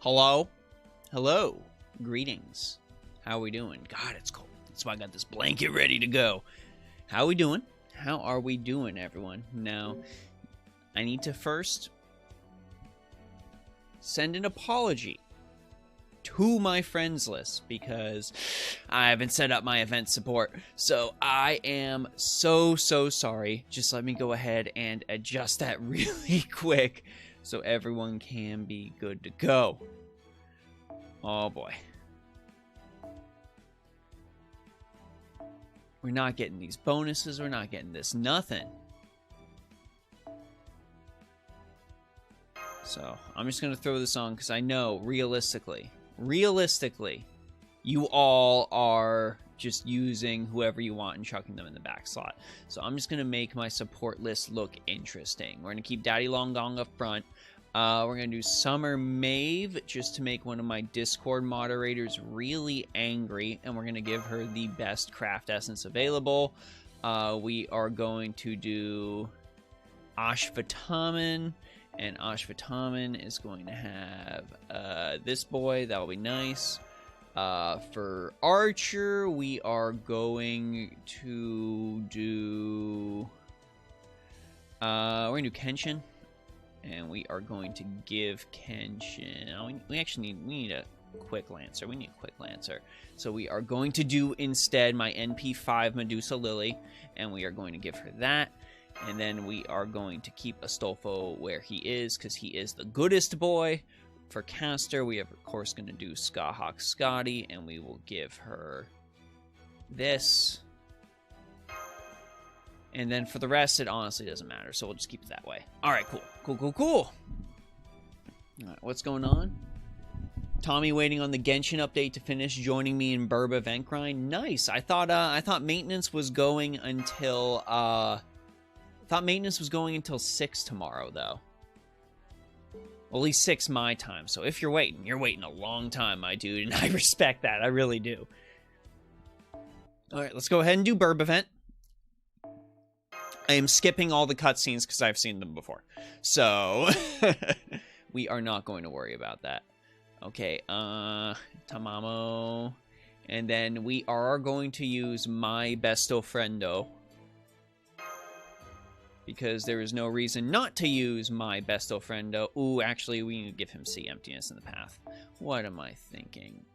Hello? Hello. Greetings. How are we doing? God, it's cold. That's why I got this blanket ready to go. How are we doing? How are we doing, everyone? Now, I need to first send an apology to my friends list because I haven't set up my event support. So I am so sorry. Just let me go ahead and adjust that really quick so everyone can be good to go. Oh boy. We're not getting these bonuses. We're not getting this nothing. So I'm just going to throw this on because I know realistically, you all are just using whoever you want and chucking them in the back slot. So I'm just going to make my support list look interesting. We're going to keep Daddy Long Gong up front. We're going to do Summer Maeve just to make one of my Discord moderators really angry. And we're going to give her the best craft essence available. We are going to do Ashvataman. And Ashvataman is going to have this boy. That'll be nice. For Archer, we are going to do... we're going to do Kenshin. And we are going to give Kenshin... Oh, we need a Quick Lancer. We need a Quick Lancer. So we are going to do instead my NP5 Medusa Lily. And we are going to give her that. And then we are going to keep Astolfo where he is, because he is the goodest boy. For Caster, we are, of course, going to do Skahawk Scotty, and we will give her this. And then for the rest, it honestly doesn't matter, so we'll just keep it that way. All right, cool. All right, what's going on? Tommy waiting on the Genshin update to finish, joining me in BIRB event grind. Nice. I thought maintenance was going until... thought maintenance was going until 6 tomorrow, though. Well, at least 6 my time. So if you're waiting a long time, my dude, and I respect that. I really do. All right, let's go ahead and do BIRB event. I am skipping all the cutscenes because I've seen them before. So we are not going to worry about that. Okay, Tamamo. And then we are going to use my besto friendo, because there is no reason not to use my besto friendo. Ooh, actually, we need to give him C, emptiness in the path. What am I thinking?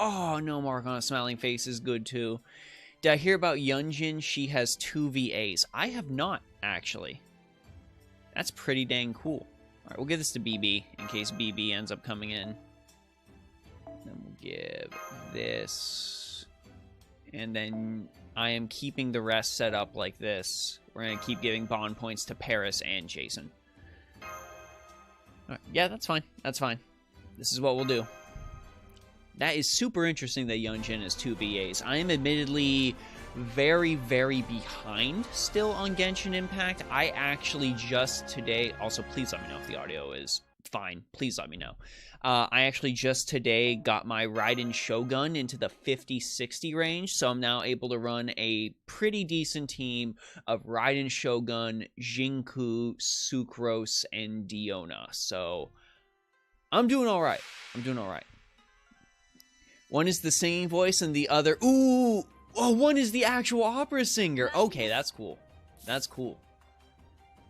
Oh, no mark on a smiling face is good, too. Did I hear about Yunjin? She has 2 VAs. I have not, actually. That's pretty dang cool. All right, we'll give this to BB, in case BB ends up coming in. Then we'll give this. And then I am keeping the rest set up like this. We're going to keep giving bond points to Paris and Jason. Right. Yeah, that's fine. That's fine. This is what we'll do. That is super interesting that Yunjin has 2 VAs. I am admittedly very behind still on Genshin Impact. I actually just today... Also, please let me know if the audio is fine. Please let me know. I actually just today got my Raiden Shogun into the 50-60 range, so I'm now able to run a pretty decent team of Raiden Shogun, Jinku, Sucrose, and Diona. So I'm doing all right. One is the singing voice and the other... Ooh! Oh, one is the actual opera singer. Okay, that's cool. That's cool.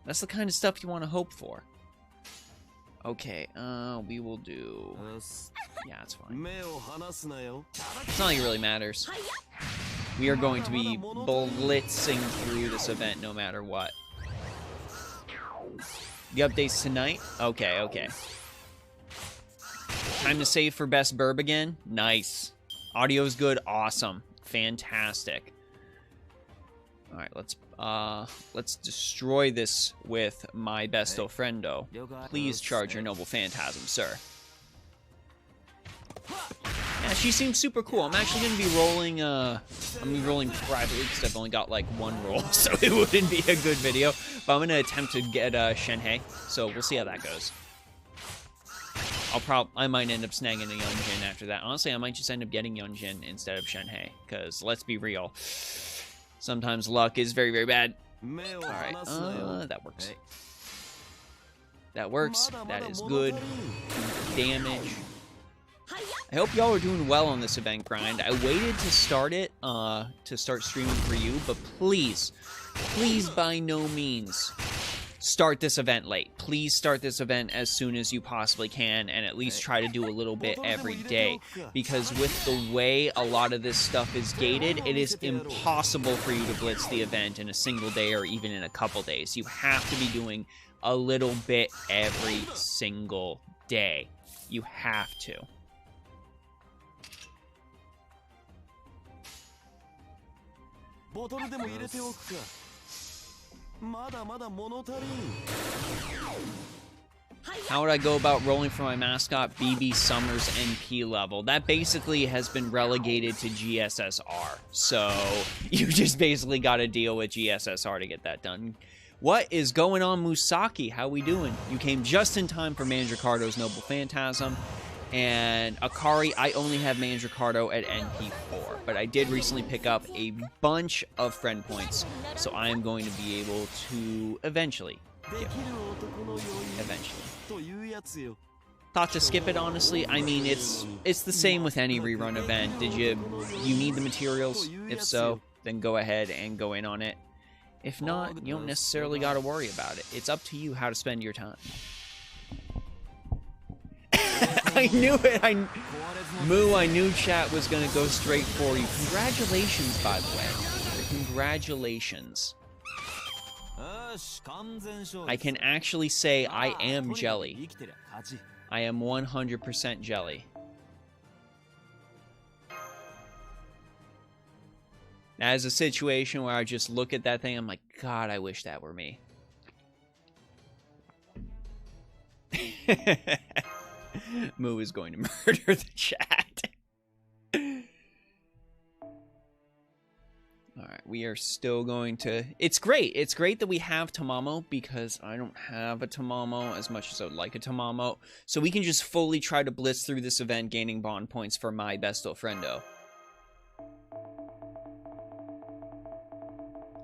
That's the kind of stuff you want to hope for. Okay, we will do... Yeah, it's fine. It's not like it really matters. We are going to be blitzing through this event no matter what. The update's tonight? Okay. Time to save for best BIRB again? Nice. Audio's good. Awesome. Fantastic. Alright, let's destroy this with my besto friendo. Please charge your noble phantasm, sir. Yeah, she seems super cool. I'm actually gonna be rolling privately because I've only got like 1 roll, so it wouldn't be a good video. But I'm gonna attempt to get Shenhei, so we'll see how that goes. I might end up snagging a Yunjin after that. Honestly, I might just end up getting Yunjin instead of Shenhei, because let's be real. Sometimes luck is very bad. Alright, that works. That works. That is good. Damage. I hope y'all are doing well on this event grind. I waited to start it, to start streaming for you, but please, please by no means start this event late. Please start this event as soon as you possibly can, and at least try to do a little bit every day. Because with the way a lot of this stuff is gated, it is impossible for you to blitz the event in a single day or even in a couple days. You have to be doing a little bit every single day. You have to. How would I go about rolling for my mascot BB Summers NP level? That basically has been relegated to GSSR. So you just basically got to deal with GSSR to get that done. What is going on, Musaki? How we doing? You came just in time for Mandricardo's Noble Phantasm. And Akari, I only have Mandricardo at NP4, but I did recently pick up a bunch of friend points, so I am going to be able to eventually get one. Eventually. Thought to skip it, honestly. I mean, it's the same with any rerun event. Did you need the materials? If so, then go ahead and go in on it. If not, you don't necessarily got to worry about it. It's up to you how to spend your time. I knew it. Moo, I knew chat was going to go straight for you. Congratulations, by the way. Congratulations. I can actually say I am jelly. I am 100% jelly. That is a situation where I just look at that thing, I'm like, God, I wish that were me. Moo is going to murder the chat. Alright, we are still going to... It's great. It's great that we have Tamamo, because I don't have a Tamamo as much as I would like a Tamamo. So we can just fully try to blitz through this event, gaining bond points for my besto friendo.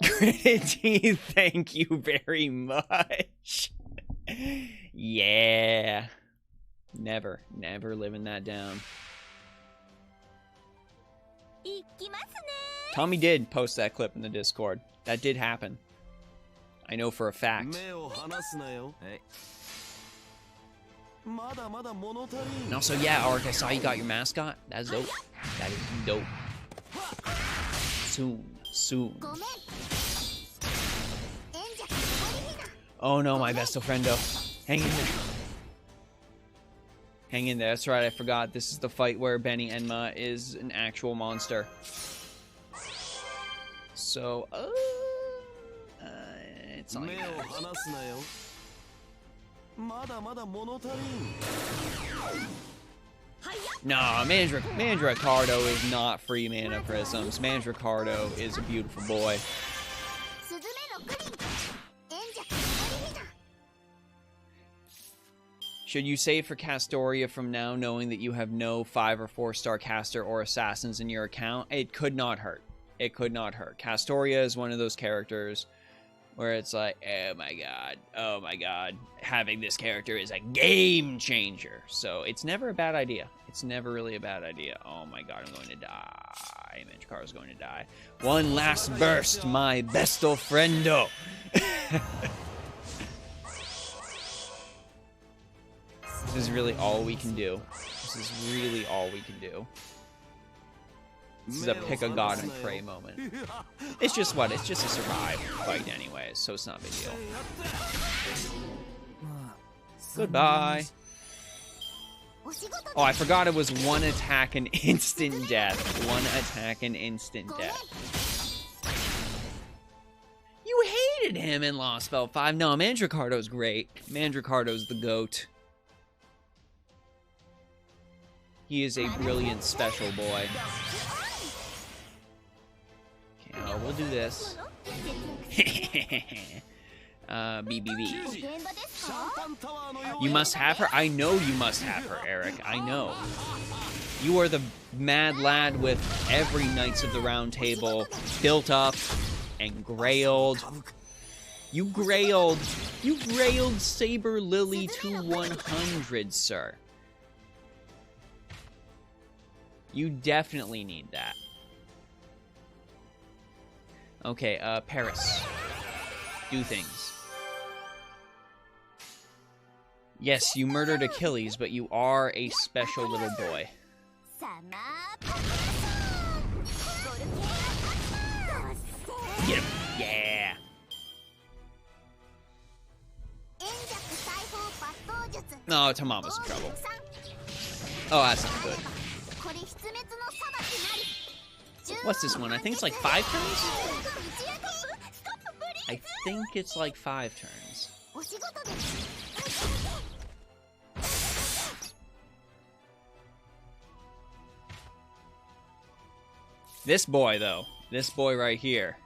Gritty, thank you very much. Yeah. Never living that down. Tommy did post that clip in the Discord. That did happen. I know for a fact. And also, yeah, Ark, I saw you got your mascot. That's dope. That is dope. Soon. Oh no, my besto friendo. Hang in there. Hang in there. That's right, I forgot. This is the fight where Benny Enma is an actual monster. So, it's not like that. No, Mandricardo is not free mana prisms. Mandricardo is a beautiful boy. Should you save for Castoria from now, knowing that you have no 5 or 4-star caster or assassins in your account? It could not hurt. It could not hurt. Castoria is one of those characters where it's like, oh my god, having this character is a game changer. So it's never a bad idea. It's never really a bad idea. Oh my god, I'm going to die. Mandricardo's going to die. One last burst, my besto friendo. This is really all we can do. This is really all we can do. This is a pick a god and pray moment. It's just what? It's just a survive fight anyways, so it's not a big deal. Goodbye. Oh, I forgot it was one attack and instant death. One attack and instant death. You hated him in Lost Spell 5. No, Mandricardo's great. Mandricardo's the GOAT. He is a brilliant special boy. Okay, we'll do this. BBB. You must have her? I know you must have her, Eric. I know. You are the mad lad with every Knights of the Round Table built up and grailed. You grailed Saber Lily to 100, sir. You definitely need that. Okay, Paris. Do things. Yes, you murdered Achilles, but you are a special little boy. Get him. Yeah. No, Tamama's in trouble. Oh, that's not good. What's this one? I think it's like 5 turns? I think it's like 5 turns. This boy, though. This boy right here.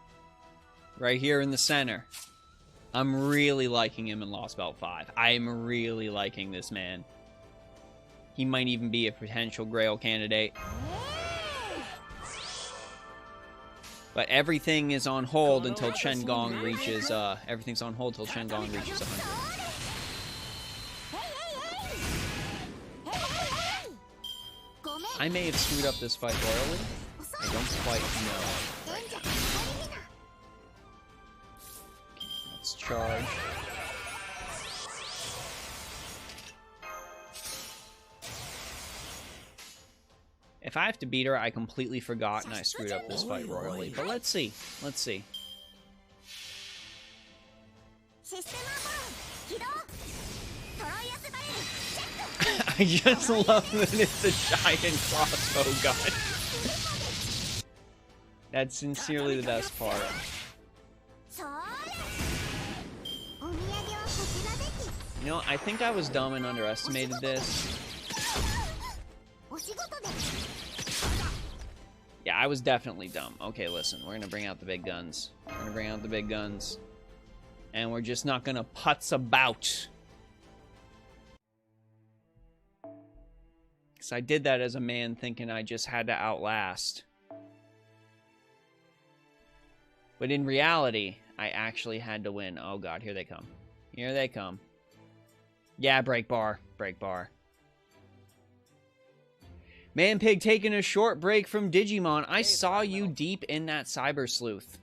Right here in the center. I'm really liking him in Lost Belt 5. I'm really liking this man. He might even be a potential Grail candidate. But everything is on hold until Chen Gong reaches, everything's on hold until Chen Gong reaches 100. I may have screwed up this fight royally. I don't quite know right now. Okay, let's charge. If I have to beat her, I completely forgot and I screwed up this fight royally. But let's see. Let's see. I just love that it's a giant crossbow gun. That's sincerely the best part. You know, I think I was dumb and underestimated this. Yeah, I was definitely dumb. Okay, listen, we're gonna bring out the big guns. We're gonna bring out the big guns. And we're just not gonna putz about. Because I did that as a man thinking I just had to outlast. But in reality, I actually had to win. Oh god, here they come. Here they come. Yeah, break bar. Break bar. Man Pig taking a short break from Digimon. I saw you deep in that Cyber Sleuth.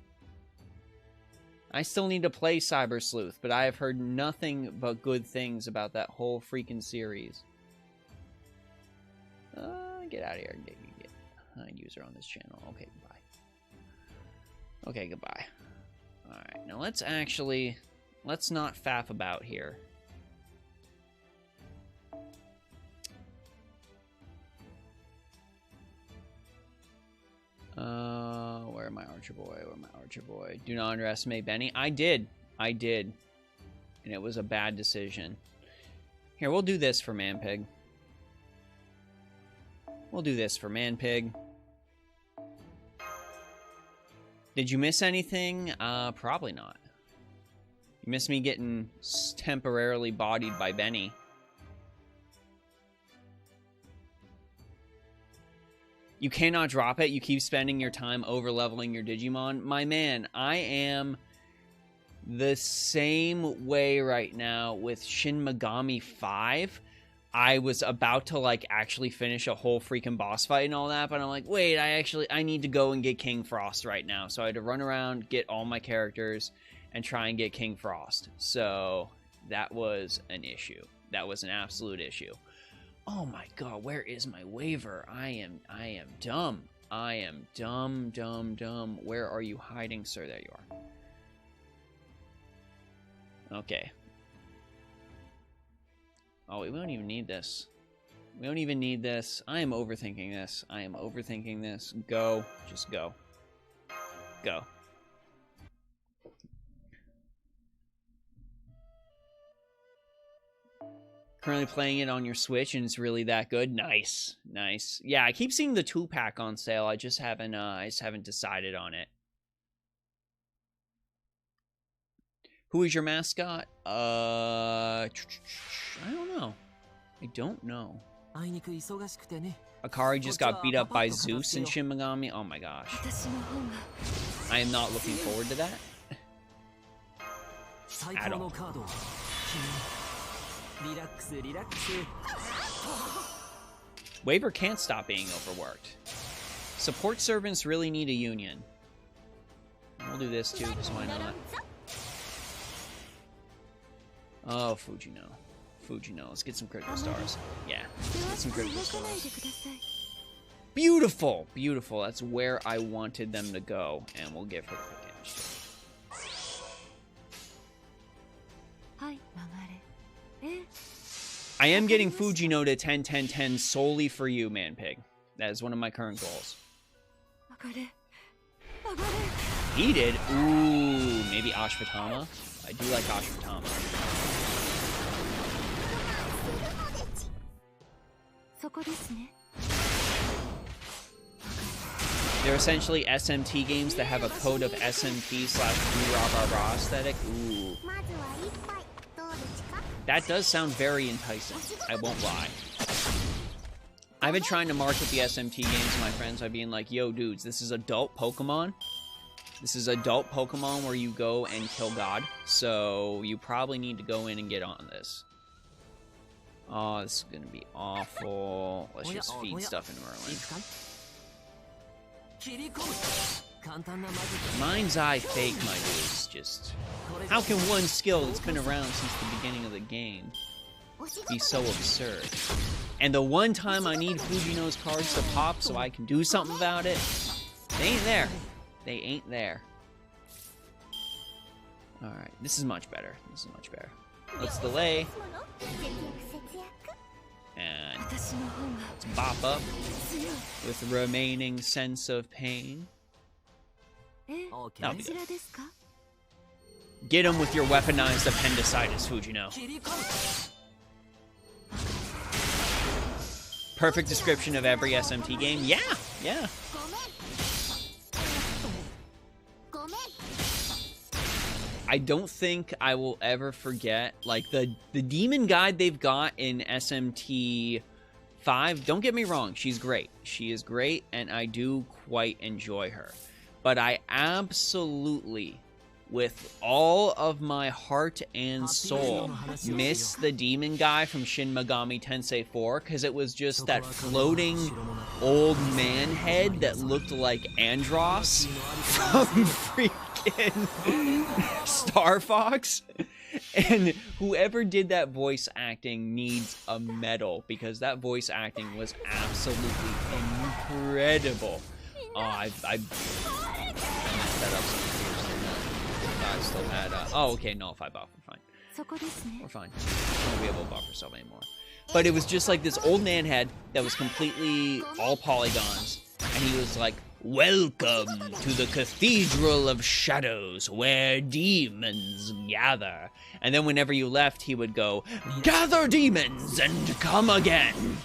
I still need to play Cyber Sleuth, but I have heard nothing but good things about that whole freaking series. Get out of here. Get user on this channel. Okay, goodbye. Okay, goodbye. Alright, now let's not faff about here. Where my Archer boy? Where my Archer boy? Do not underestimate Benny. I did. And it was a bad decision. Here, we'll do this for Man Pig. We'll do this for Man Pig. Did you miss anything? Probably not. You missed me getting temporarily bodied by Benny. You cannot drop it. You keep spending your time over-leveling your Digimon. My man, I am the same way right now with Shin Megami 5. I was about to, like, actually finish a whole freaking boss fight and all that, but I'm like, wait, I need to go and get King Frost right now. So I had to run around, get all my characters, and try and get King Frost. So that was an issue. That was an absolute issue. Oh my god, where is my waiver? I am dumb. I am dumb. Where are you hiding, sir? There you are. Okay. Oh, we don't even need this. We don't even need this. I am overthinking this. I am overthinking this. Go. Just go. Go. Currently playing it on your Switch, and it's really that good. Nice, nice. Yeah, I keep seeing the 2-pack on sale. I just haven't decided on it. Who is your mascot? I don't know. I don't know. Akari just got beat up by Zeus in Shin Megami. Oh my gosh. I am not looking forward to that. at all. Waver can't stop being overworked. Support servants really need a union. We'll do this too, because why not? Oh, Fujino. Fujino. Let's get some critical stars. Yeah, let's get some critical stars. Beautiful! Beautiful. That's where I wanted them to go. And we'll give her crit damage. I am getting Fujino to 10, 10, 10 solely for you, Manpig. That is one of my current goals. He did? Ooh, maybe Ashvatama? I do like Ashvatama. They're essentially SMT games that have a code of SMT / rah-rah-rah aesthetic. Ooh. That does sound very enticing. I won't lie. I've been trying to market the SMT games to my friends by being like, yo, dudes, this is adult Pokemon. This is adult Pokemon where you go and kill God. So you probably need to go in and get on this. Oh, this is going to be awful. Let's just feed stuff into Merlin. Mind's Eye Fake, my dudes. Just, how can one skill that's been around since the beginning of the game be so absurd? And the one time I need Fujino's cards to pop so I can do something about it, they ain't there. They ain't there. Alright, this is much better. This is much better. Let's delay. And let's bop up with remaining sense of pain. That'll be good. Get him with your weaponized appendicitis, Fujino. Perfect description of every SMT game. Yeah, yeah. I don't think I will ever forget, like, the demon guide they've got in SMT 5. Don't get me wrong, she's great. She is great, and I do quite enjoy her. But I absolutely, with all of my heart and soul, miss the demon guy from Shin Megami Tensei 4, because it was just that floating old man head that looked like Andros from freaking Star Fox. And whoever did that voice acting needs a medal, because that voice acting was absolutely incredible. Oh, I messed that up so fiercely. I still had, oh, okay, no, if I buff, we're fine. We're fine. We won't be able to buff ourselves anymore. But it was just like this old man head that was completely all polygons, and he was like, "Welcome to the Cathedral of Shadows, where demons gather." And then whenever you left, he would go, "Gather demons and come again."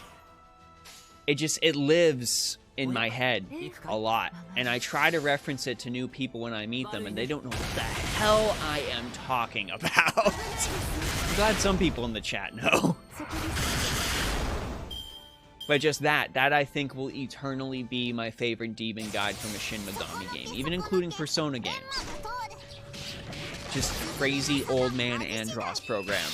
It lives in my head a lot, and I try to reference it to new people when I meet them, and they don't know what the hell I am talking about. I'm glad some people in the chat know. But just that I think will eternally be my favorite demon guide from a Shin Megami game, even including Persona games. Just crazy old man Andros program.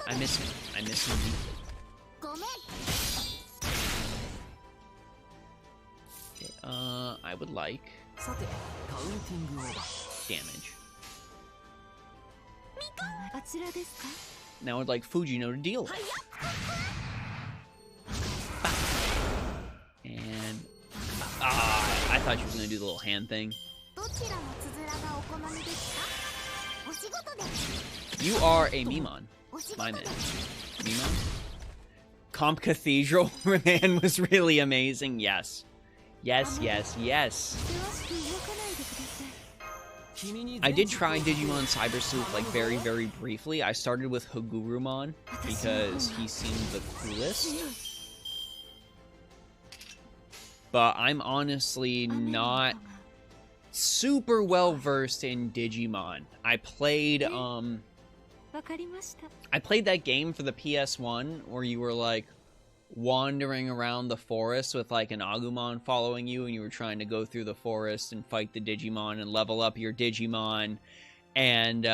I miss him. I miss him deeply. Okay, I would like damage. Now I'd like Fujino to deal with. And I thought she was gonna do the little hand thing. You are a Mimon. My man. Mimon? Comp Cathedral man was really amazing. Yes. Yes, yes, yes. I did try Digimon Cyber Sleuth like very, very briefly. I started with Hagurumon because he seemed the coolest. But I'm honestly not super well versed in Digimon. I played that game for the PS1 where you were like wandering around the forest with like an Agumon following you, and you were trying to go through the forest and fight the Digimon and level up your Digimon. And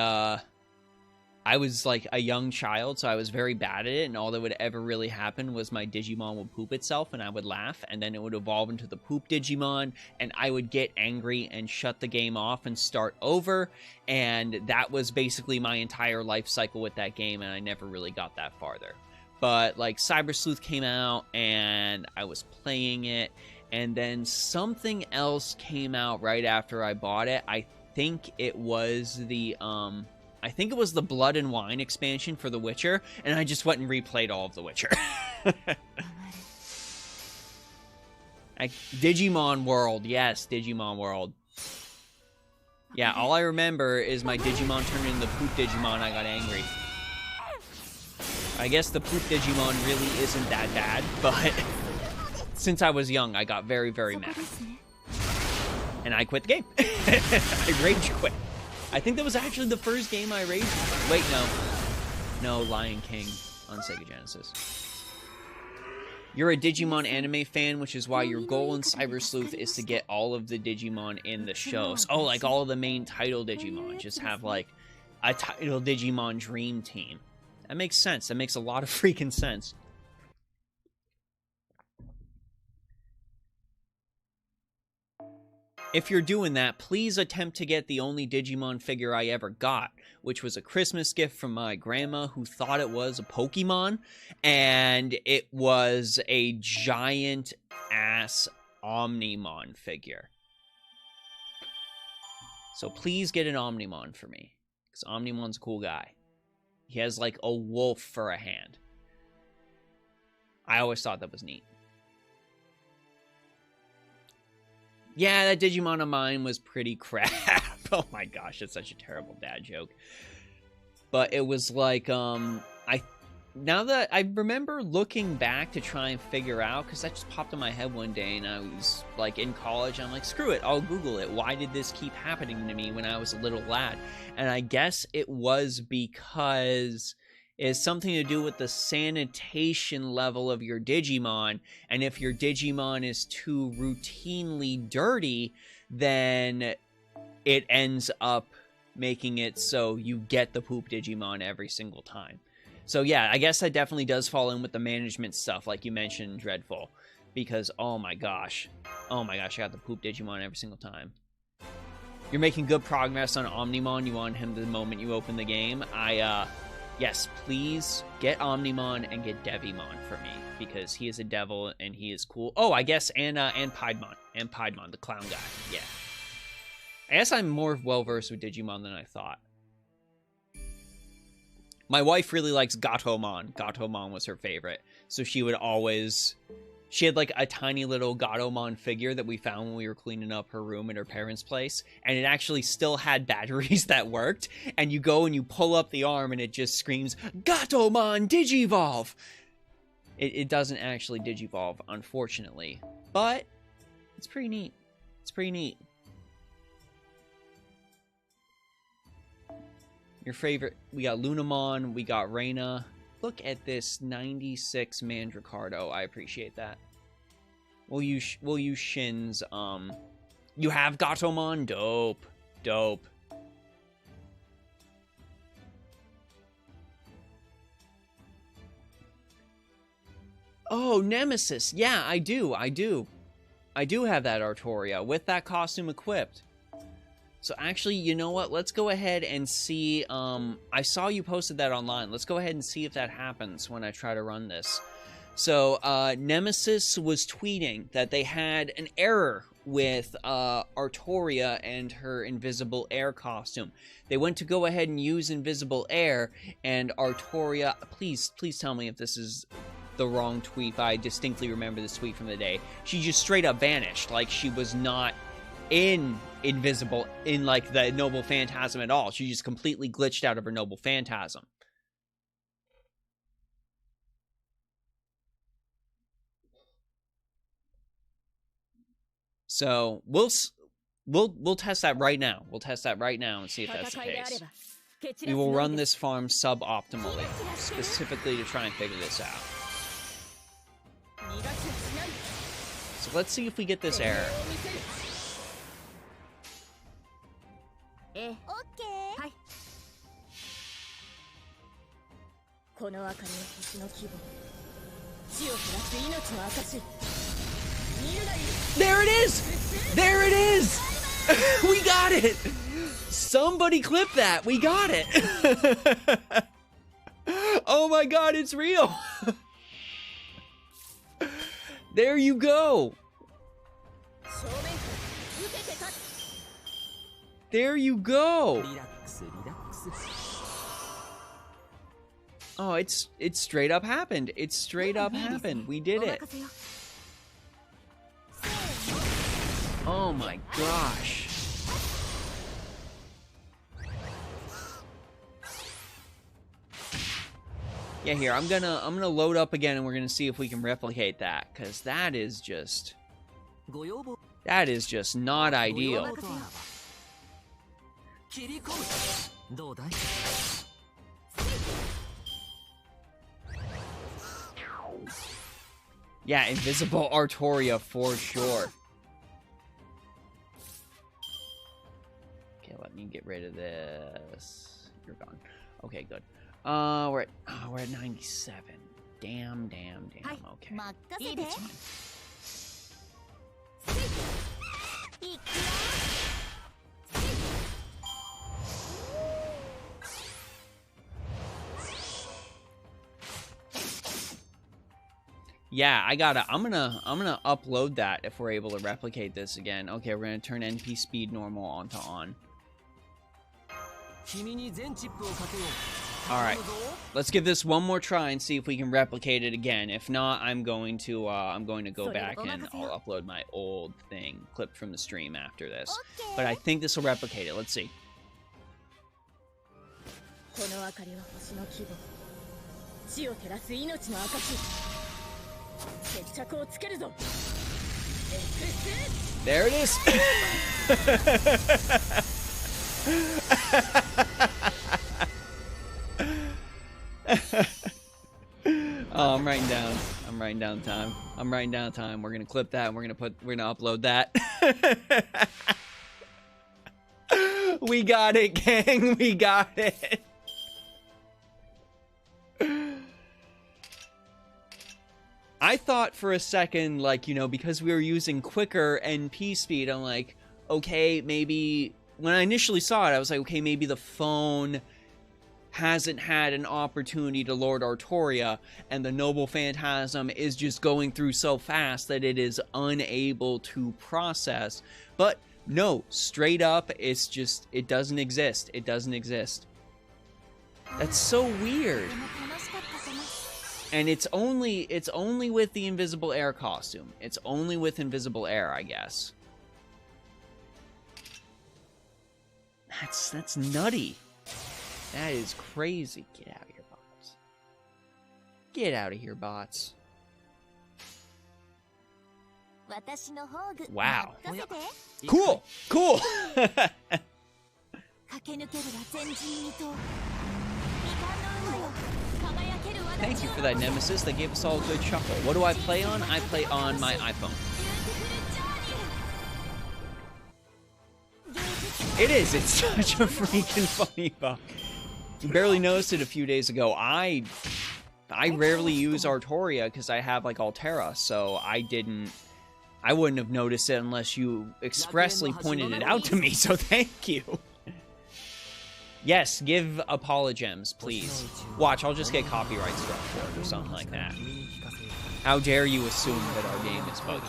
I was like a young child, so I was very bad at it, and all that would ever really happen was my Digimon would poop itself, and I would laugh, and then it would evolve into the poop Digimon, and I would get angry and shut the game off and start over, and that was basically my entire life cycle with that game, and I never really got that farther. But, like, Cyber Sleuth came out, and I was playing it, and then something else came out right after I bought it. I think it was the Blood and Wine expansion for The Witcher, and I just went and replayed all of The Witcher. Digimon World, yes, Digimon World. Yeah, all I remember is my Digimon turned into the Poop Digimon, I got angry. I guess the Poop Digimon really isn't that bad, but since I was young, I got very, very mad. And I quit the game. I rage quit. I think that was actually the first game I raged. Wait, no. No, Lion King on Sega Genesis. You're a Digimon anime fan, which is why your goal in Cyber Sleuth is to get all of the Digimon in the shows. Oh, like all of the main title Digimon. Just have like a title Digimon dream team. That makes sense. That makes a lot of freaking sense. If you're doing that, please attempt to get the only Digimon figure I ever got, which was a Christmas gift from my grandma who thought it was a Pokemon, and it was a giant-ass Omnimon figure. So please get an Omnimon for me, because Omnimon's a cool guy. He has, like, a wolf for a hand. I always thought that was neat. Yeah, that Digimon of mine was pretty crap. Oh my gosh, that's such a terrible dad joke. But it was like, now that I remember looking back to try and figure out, because that just popped in my head one day, and I was like in college, I'm like, screw it, I'll Google it. Why did this keep happening to me when I was a little lad? And I guess it was because it's something to do with the sanitation level of your Digimon, and if your Digimon is too routinely dirty, then it ends up making it so you get the poop Digimon every single time. So yeah, I guess that definitely does fall in with the management stuff, like you mentioned, Dreadful. Because, oh my gosh, I got the poop Digimon every single time. You're making good progress on Omnimon. You want him the moment you open the game. Yes, please get Omnimon and get Devimon for me, because he is a devil and he is cool. Oh, I guess, and Piedmon. And Piedmon, the clown guy. Yeah. I guess I'm more well-versed with Digimon than I thought. My wife really likes Gatomon. Gatomon was her favorite. So she would always... She had like a tiny little Gatomon figure that we found when we were cleaning up her room at her parents' place. And it actually still had batteries that worked. And you go and you pull up the arm and it just screams, Gatomon Digivolve! It doesn't actually Digivolve, unfortunately. But it's pretty neat. It's pretty neat. Your favorite... We got Lunamon. We got Reina. Look at this 96 Mandricardo. I appreciate that. We'll use Shin's, You have Gatomon? Dope. Dope. Oh, Nemesis. Yeah, I do. I do have that Artoria with that costume equipped. So actually, you know what? Let's go ahead and see. I saw you posted that online. Let's go ahead and see if that happens when I try to run this. So Nemesis was tweeting that they had an error with Artoria and her Invisible Air costume. They went to go ahead and use Invisible Air, and Artoria... Please tell me if this is the wrong tweet, but I distinctly remember this tweet from the day. She just straight up vanished, like she was not in like the Noble Phantasm at all. She just completely glitched out of her Noble Phantasm. So we'll test that right now. We'll test that right now and see if that's the case. We will run this farm suboptimally, specifically to try and figure this out. So let's see if we get this error. There it is! There it is! We got it! Somebody clip that! We got it! Oh my god, it's real! There you go! There you go! Oh, it's straight up happened. It straight up happened. We did it. Oh my gosh. Yeah, here, I'm gonna load up again and we're gonna see if we can replicate that, because that is just not ideal. Yeah, invisible Artoria for sure. Okay, let me get rid of this. You're gone. Okay, good. We're at 97. Damn. Okay. It's fine. Yeah, I'm gonna upload that if we're able to replicate this again. Okay, we're gonna turn NP speed normal onto on. Alright, let's give this one more try and see if we can replicate it again. If not, I'm going to go back and I'll upload my old thing clipped from the stream after this. But I think this will replicate it. Let's see. There it is. Oh, I'm writing down time. We're gonna clip that and we're gonna upload that. We got it, gang. We got it. I thought for a second, like, you know, because we were using quicker NP speed, I'm like, okay, maybe when I initially saw it, I was like, okay, maybe the phone hasn't had an opportunity to Lord Artoria, and the Noble Phantasm is just going through so fast that it is unable to process. But no, straight up, it's just, it doesn't exist. It doesn't exist. That's so weird. And it's only with the Invisible Air costume. It's only with Invisible Air, I guess. That's nutty. That is crazy. Get out of here, bots. Get out of here, bots. Wow. Cool. Cool. Thank you for that, Nemesis. They gave us all a good chuckle. What do I play on? I play on my iPhone. It is. It's such a freaking funny bug. You barely noticed it a few days ago. I rarely use Artoria because I have like Altera, so I wouldn't have noticed it unless you expressly pointed it out to me, so thank you. Yes, give Apologems, please. Watch, I'll just get copyright struck for it or something like that. How dare you assume that our game is buggy?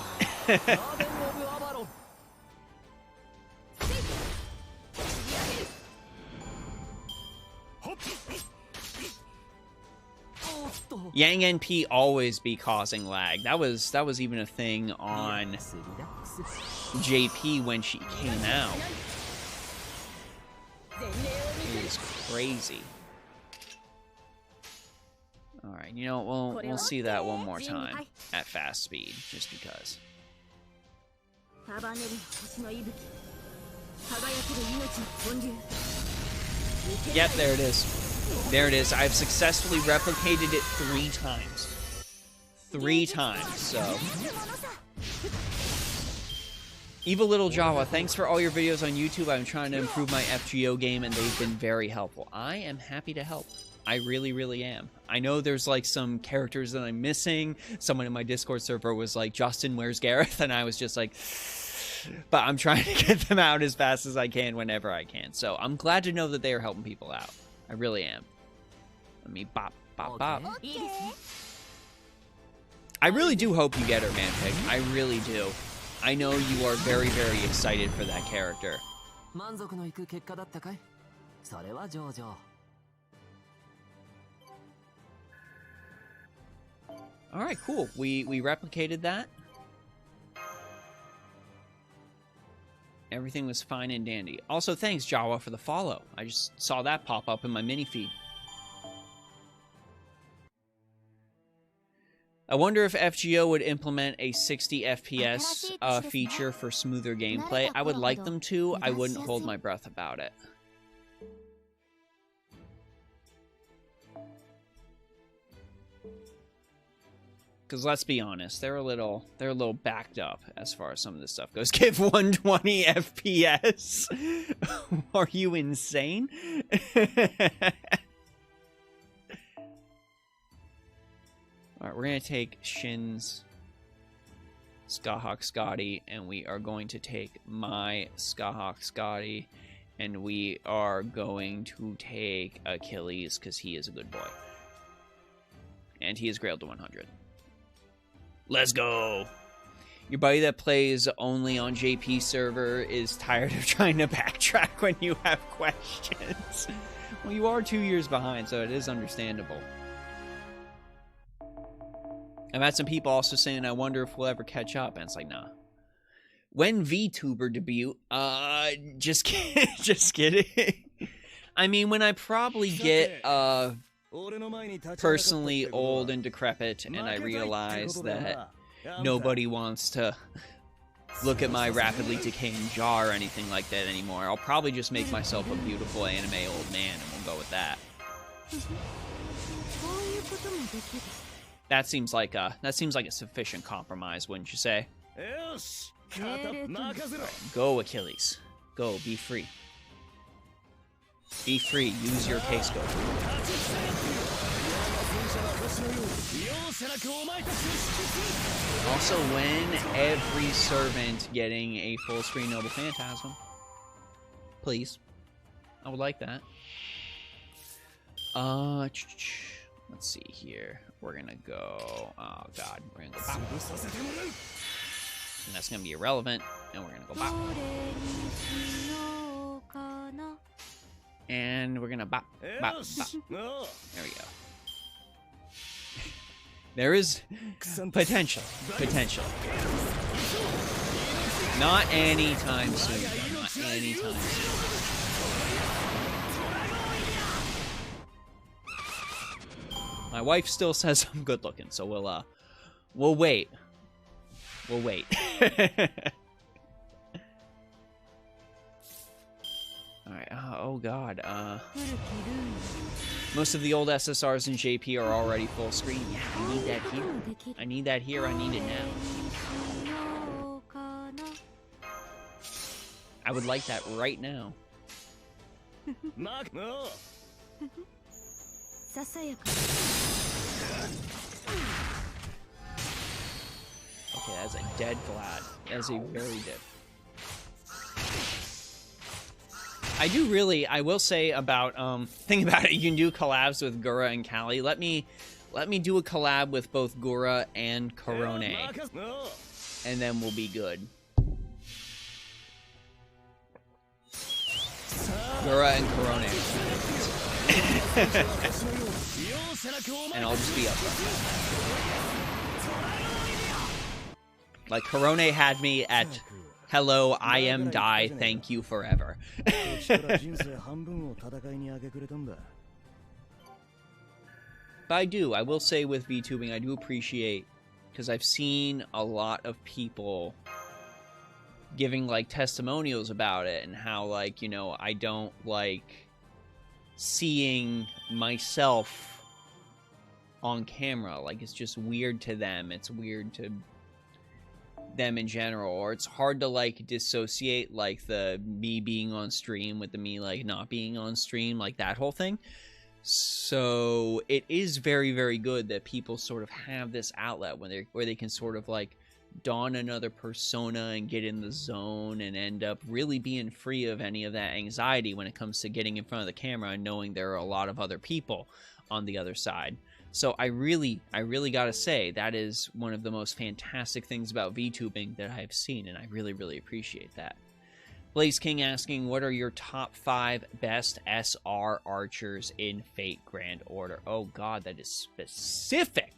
Yang NP always be causing lag. That was even a thing on JP when she came out. It was crazy. Alright, you know, we'll see that one more time at fast speed, just because. Yep, there it is. There it is. I've successfully replicated it 3 times. 3 times, so. Evil Little Jawa, thanks for all your videos on YouTube. I'm trying to improve my FGO game, and they've been very helpful. I am happy to help. I really, really am. I know there's, like, some characters that I'm missing. Someone in my Discord server was like, Justin, where's Gareth? And I was just like... But I'm trying to get them out as fast as I can whenever I can. So I'm glad to know that they are helping people out. I really am. Let me bop, bop, bop. I really do hope you get her, Manpick. I really do. I know you are very, very excited for that character. Alright, cool. We replicated that. Everything was fine and dandy. Also, thanks, Jawa, for the follow. I just saw that pop up in my mini feed. I wonder if FGO would implement a 60 FPS feature for smoother gameplay. I would like them to. I wouldn't hold my breath about it. Because let's be honest, they're a little backed up as far as some of this stuff goes. Give 120 FPS. Are you insane? Alright, we're gonna take Shin's Skahawk Scotty, and we are going to take my Skahawk Scotty, and we are going to take Achilles, because he is a good boy. And he is Grailed to 100. Let's go! Your buddy that plays only on JP server is tired of trying to backtrack when you have questions. Well, you are 2 years behind, so it is understandable. I've had some people also saying, I wonder if we'll ever catch up, and it's like, nah. When Vtuber debut? Just kidding. Just kidding. I mean, when I probably get, personally old and decrepit, and I realize that nobody wants to look at my rapidly decaying jaw or anything like that anymore, I'll probably just make myself a beautiful anime old man, and we'll go with that. That seems like a sufficient compromise, wouldn't you say? Go, Achilles. Go, be free. Be free, use your K-scope. Also, when every servant getting a full screen Noble Phantasm? Please. I would like that. Let's see here. We're gonna go... Oh, God. We're gonna go pop. And that's gonna be irrelevant. And we're gonna go pop. And we're gonna bop, bop, bop. There we go. There is potential. Potential. Not anytime soon. Not anytime soon. My wife still says I'm good looking, so we'll wait. We'll wait. Alright, oh god, most of the old SSRs in JP are already full screen. Yeah, I need that here. I need that here, I need it now. I would like that right now. Okay, that's a dead Vlad. That's a very dead. I will say about, think about it, you can do collabs with Gura and Kali. Let me do a collab with both Gura and Korone. And then we'll be good. Gura and Korone. And I'll just be up there. Like, Korone had me at... Hello, I am die, thank you forever. But I will say with VTubing, I do appreciate, because I've seen a lot of people giving, like, testimonials about it, and how, like, you know, I don't like seeing myself on camera. Like, it's just weird to them. It's weird to them in general, or it's hard to like dissociate like the me being on stream with the me like not being on stream, like that whole thing. So it is very, very good that people sort of have this outlet where they can sort of like don another persona and get in the zone and end up really being free of any of that anxiety when it comes to getting in front of the camera and knowing there are a lot of other people on the other side. So I really gotta say, that is one of the most fantastic things about VTubing that I've seen, and I really, really appreciate that. Blaze King asking, what are your top 5 best SR archers in Fate Grand Order? Oh god, that is specific!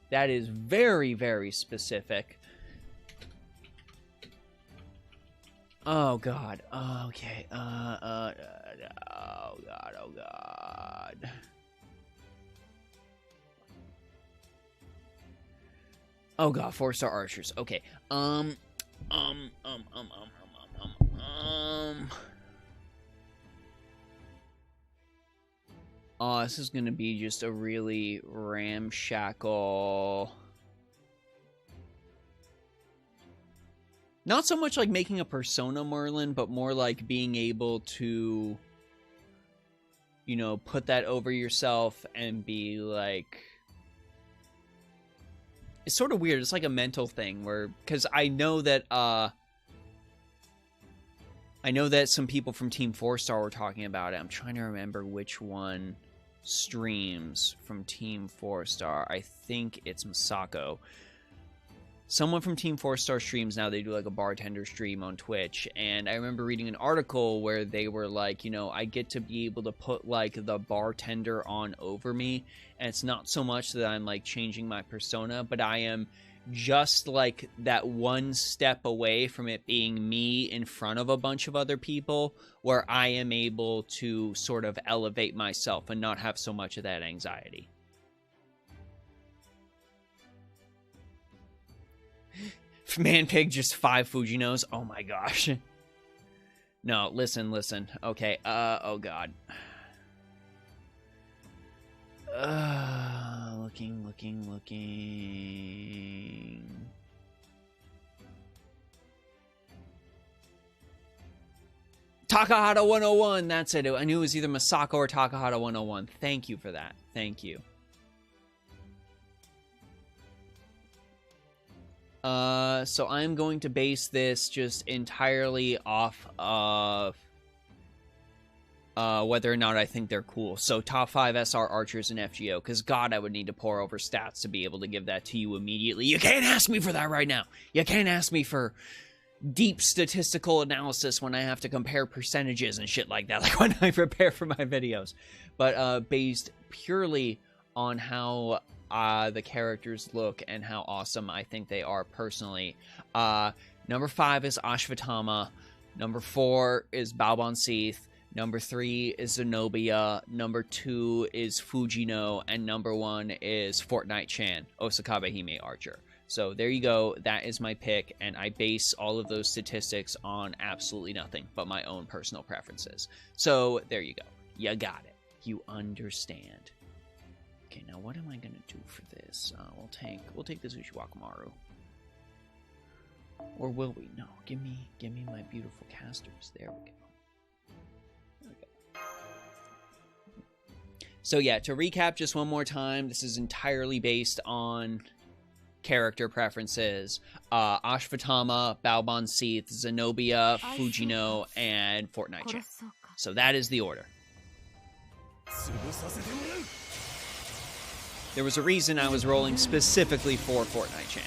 That is very, very specific. Oh god, okay, oh god. Oh god, 4-star archers. Okay. Oh, this is gonna be just a really ramshackle. Not so much like making a persona Merlin, but more like being able to, you know, put that over yourself and be like... It's sort of weird. It's like a mental thing where, because I know that some people from Team 4-star were talking about it. I'm trying to remember which one streams from Team 4-star. I think it's Masako. Someone from Team 4-star streams now. They do like a bartender stream on Twitch, and I remember reading an article where they were like, you know, I get to be able to put like the bartender on over me, and it's not so much that I'm like changing my persona, but I am just like that one step away from it being me in front of a bunch of other people, where I am able to sort of elevate myself and not have so much of that anxiety. Manpig just 5 Fujinos. Oh my gosh. No, listen. Okay, oh god. Looking. Takahata 101, that's it. I knew it was either Masako or Takahata 101. Thank you for that. Thank you. So I'm going to base this just entirely off of whether or not I think they're cool. So top 5 SR archers in FGO, because god, I would need to pour over stats to be able to give that to you immediately. You can't ask me for that right now. You can't ask me for deep statistical analysis when I have to compare percentages and shit like that, like when I prepare for my videos. But based purely on how the characters look and how awesome I think they are personally. Number 5 is Ashvatthama. Number 4 is Balbon Seath. Number 3 is Zenobia. Number 2 is Fujino. And number 1 is Fortnite-chan, Osakabe Hime Archer. So there you go. That is my pick, and I base all of those statistics on absolutely nothing but my own personal preferences. So there you go. You got it. You understand. Okay, now what am I gonna do for this? We'll take the Zushiwakamaru. Or will we? No, give me my beautiful casters. There we go. Okay. So yeah, to recap just one more time, this is entirely based on character preferences. Ashvatthama, Balbon Seath, Zenobia, Fujino, and Fortnite-chan. So that is the order. There was a reason I was rolling specifically for Fortnite-chan.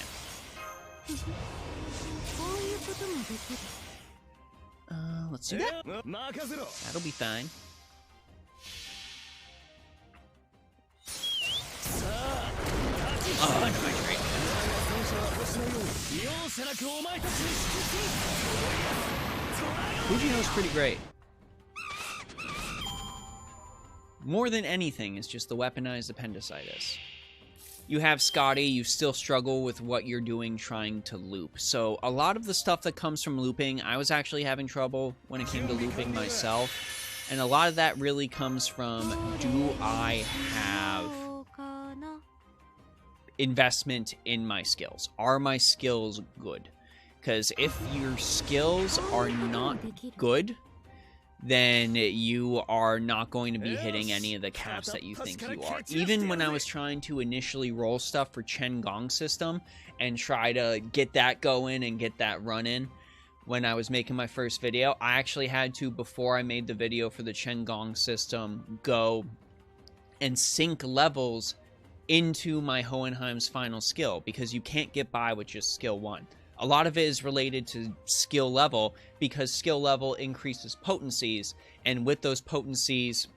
Let's do that. That'll be fine. Oh, I know my trade. Fujino's pretty great. More than anything, it's just the weaponized appendicitis. You have Scotty, you still struggle with what you're doing trying to loop. So a lot of the stuff that comes from looping, I was actually having trouble when it came to looping myself. And a lot of that really comes from, do I have investment in my skills. Are my skills good? Because if your skills are not good, then you are not going to be hitting any of the caps that you think you are. Even when I was trying to initially roll stuff for Chen Gong system and try to get that going and get that running, when I was making my first video, I actually had to, before I made the video for the Chen Gong system, go and sync levels into my Hohenheim's final skill, because you can't get by with just skill 1. A lot of it is related to skill level, because skill level increases potencies, and with those potencies,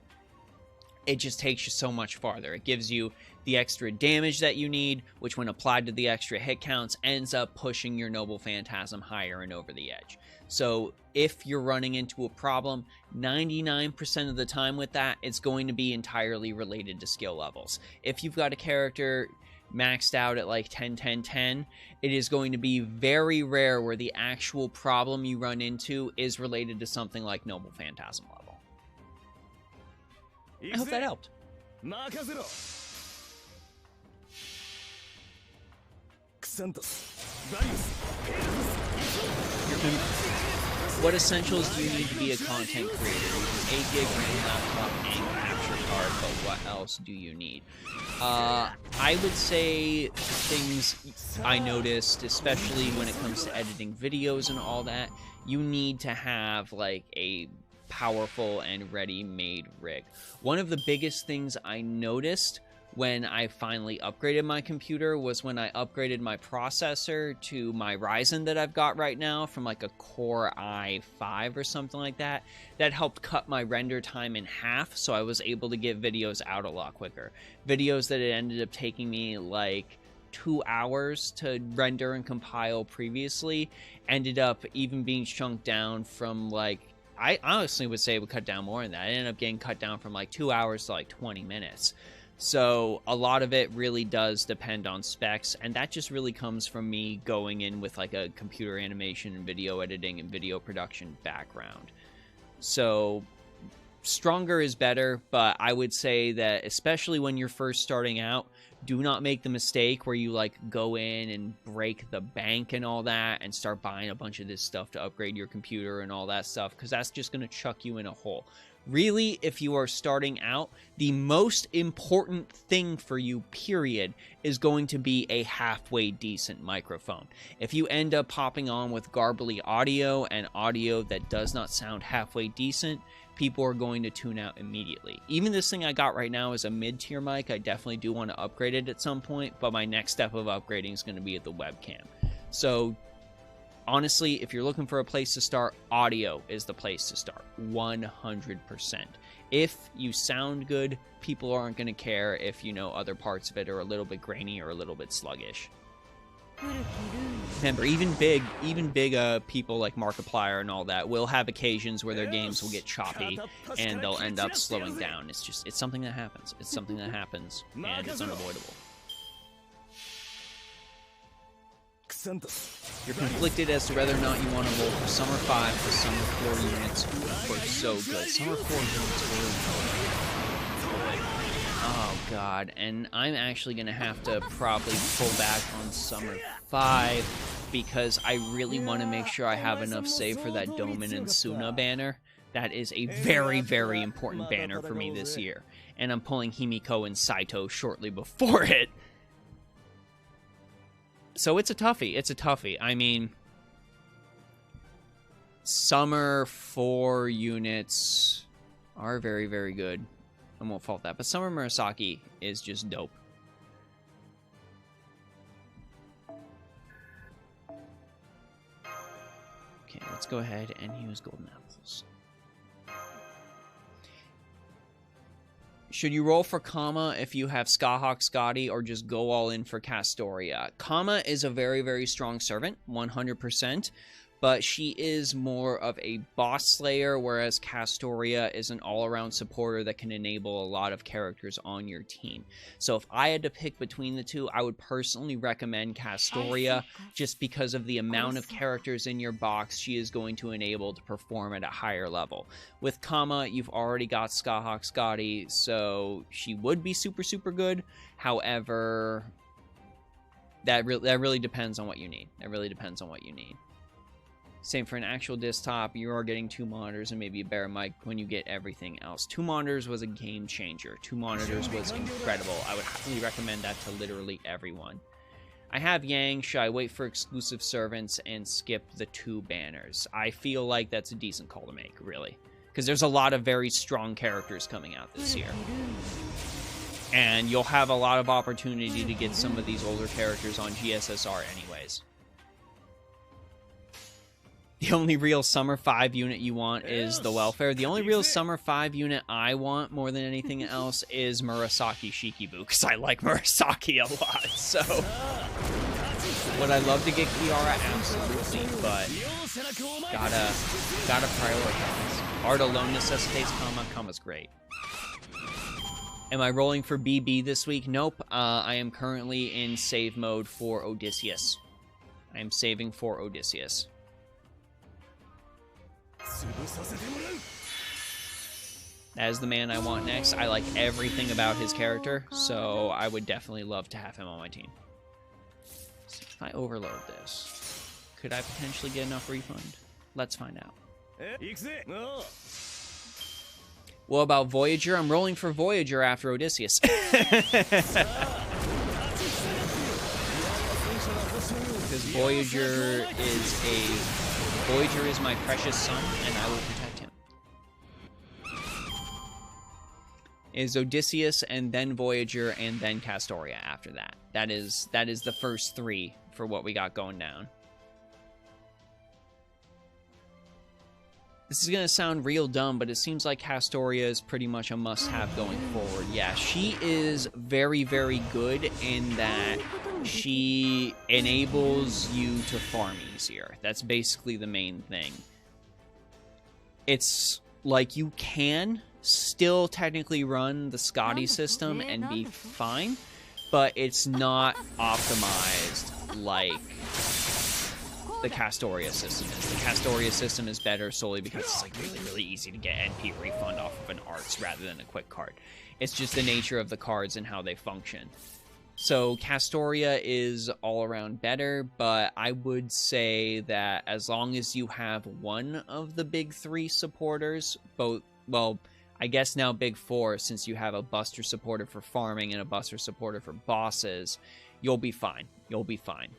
it just takes you so much farther. It gives you the extra damage that you need, which when applied to the extra hit counts, ends up pushing your Noble Phantasm higher and over the edge. So if you're running into a problem, 99% of the time with that, it's going to be entirely related to skill levels. If you've got a character maxed out at like 10, 10, 10, it is going to be very rare where the actual problem you run into is related to something like Noble Phantasm level. I hope that helped. What essentials do you need to be a content creator? Using 8 gig RAM laptop and capture card, but what else do you need? I would say things I noticed, especially when it comes to editing videos and all that, you need to have like a powerful and ready-made rig. One of the biggest things I noticed when I finally upgraded my computer was when I upgraded my processor to my Ryzen that I've got right now from like a Core i5 or something like that. That helped cut my render time in half, so I was able to get videos out a lot quicker. Videos that it ended up taking me like 2 hours to render and compile previously ended up even being chunked down from like, I honestly would say it would cut down more than that. It ended up getting cut down from like 2 hours to like 20 minutes. So a lot of it really does depend on specs, and that just really comes from me going in with like a computer animation and video editing and video production background. So stronger is better, but I would say that especially when you're first starting out, do not make the mistake where you like go in and break the bank and all that and start buying a bunch of this stuff to upgrade your computer and all that stuff, because that's just going to chuck you in a hole. Really, if you are starting out, the most important thing for you, period, is going to be a halfway decent microphone. If you end up popping on with garbly audio and audio that does not sound halfway decent, people are going to tune out immediately. Even this thing I got right now is a mid-tier mic. I definitely do want to upgrade it at some point, but my next step of upgrading is going to be at the webcam. So honestly, if you're looking for a place to start, audio is the place to start, 100%. If you sound good, people aren't going to care if you know other parts of it are a little bit grainy or a little bit sluggish. Remember, even big people like Markiplier and all that will have occasions where their games will get choppy and they'll end up slowing down. It's something that happens. It's something that happens, and it's unavoidable. You're conflicted as to whether or not you want to roll for Summer 5 or Summer 4 units were so good. Summer 4 units were good. Oh god, and I'm actually going to have to probably pull back on Summer 5 because I really want to make sure I have enough save for that Domin and Suna banner. That is a very, very important banner for me this year. And I'm pulling Himiko and Saito shortly before it. So it's a toughie. It's a toughie. I mean, Summer 4 units are very, very good. I won't fault that. But Summer Murasaki is just dope. Okay, let's go ahead and use golden apples. Should you roll for Kama if you have Skahawk Scotty, or just go all in for Castoria? Kama is a very, very strong servant, 100%, but she is more of a boss slayer, whereas Castoria is an all-around supporter that can enable a lot of characters on your team. So if I had to pick between the two, I would personally recommend Castoria, just because of the amount of characters in your box she is going to enable to perform at a higher level. With Kama, you've already got Skahawk Scotty, so she would be super, super good. However, That really depends on what you need. That really depends on what you need. Same for an actual desktop. You are getting 2 monitors and maybe a better mic when you get everything else. 2 monitors was a game changer. 2 monitors was incredible. I would highly recommend that to literally everyone. I have Yang. Should I wait for exclusive servants and skip the 2 banners? I feel like that's a decent call to make, really. Because there's a lot of very strong characters coming out this year. And you'll have a lot of opportunity to get some of these older characters on GSSR anyways. The only real Summer 5 unit you want is the Welfare. The only real Summer 5 unit I want more than anything else is Murasaki Shikibu, because I like Murasaki a lot, so... Would I love to get Kiara? Absolutely, but... Gotta prioritize. Art alone necessitates Kama. Kama's great. Am I rolling for BB this week? Nope. I am currently in save mode for Odysseus. I am saving for Odysseus. That is the man I want next. I like everything about his character, so I would definitely love to have him on my team. So if I overload this, could I potentially get enough refund? Let's find out. What about Voyager? I'm rolling for Voyager after Odysseus. Because Voyager is my precious son, and I will protect him. Is Odysseus, and then Voyager, and then Castoria after that. That is the first 3 for what we got going down. This is going to sound real dumb, but it seems like Castoria is pretty much a must-have going forward. Yeah, she is very, very good in that she enables you to farm easier. That's basically the main thing. It's like you can still technically run the Scotty system and be fine, but it's not optimized like the Castoria system is. The Castoria system is better solely because it's like really, really easy to get NP refund off of an arts rather than a quick card. It's just the nature of the cards and how they function. So Castoria is all around better, but I would say that as long as you have one of the big 3 supporters, both, well, I guess now big 4, since you have a Buster supporter for farming and a Buster supporter for bosses, you'll be fine. You'll be fine.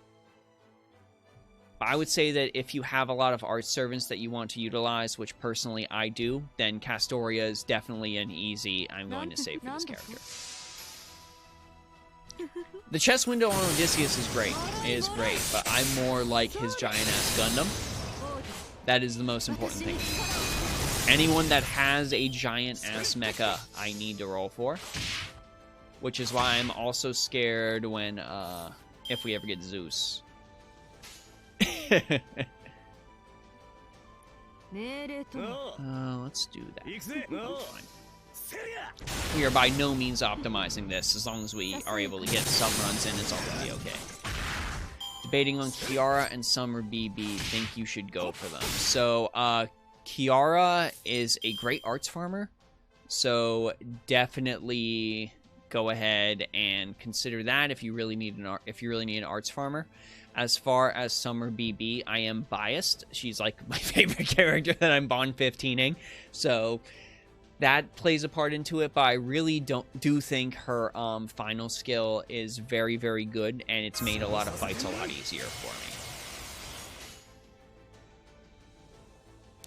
I would say that if you have a lot of art servants that you want to utilize, which personally I do, then Castoria is definitely an easy I'm going to save for this character. The chest window on Odysseus is great. It is great, but I'm more like his giant-ass Gundam. That is the most important thing. Anyone that has a giant-ass mecha, I need to roll for. Which is why I'm also scared when, if we ever get Zeus. Let's do that. Fine. We are by no means optimizing this. As long as we are able to get some runs in, it's all going to be okay. Debating on Kiara and Summer BB. Think you should go for them. So, Kiara is a great arts farmer. So, definitely go ahead and consider that if you really need an arts farmer. As far as Summer BB, I am biased. She's like my favorite character that I'm Bond 15ing. So that plays a part into it, but I really do think her final skill is very, very good, and it's made a lot of fights a lot easier for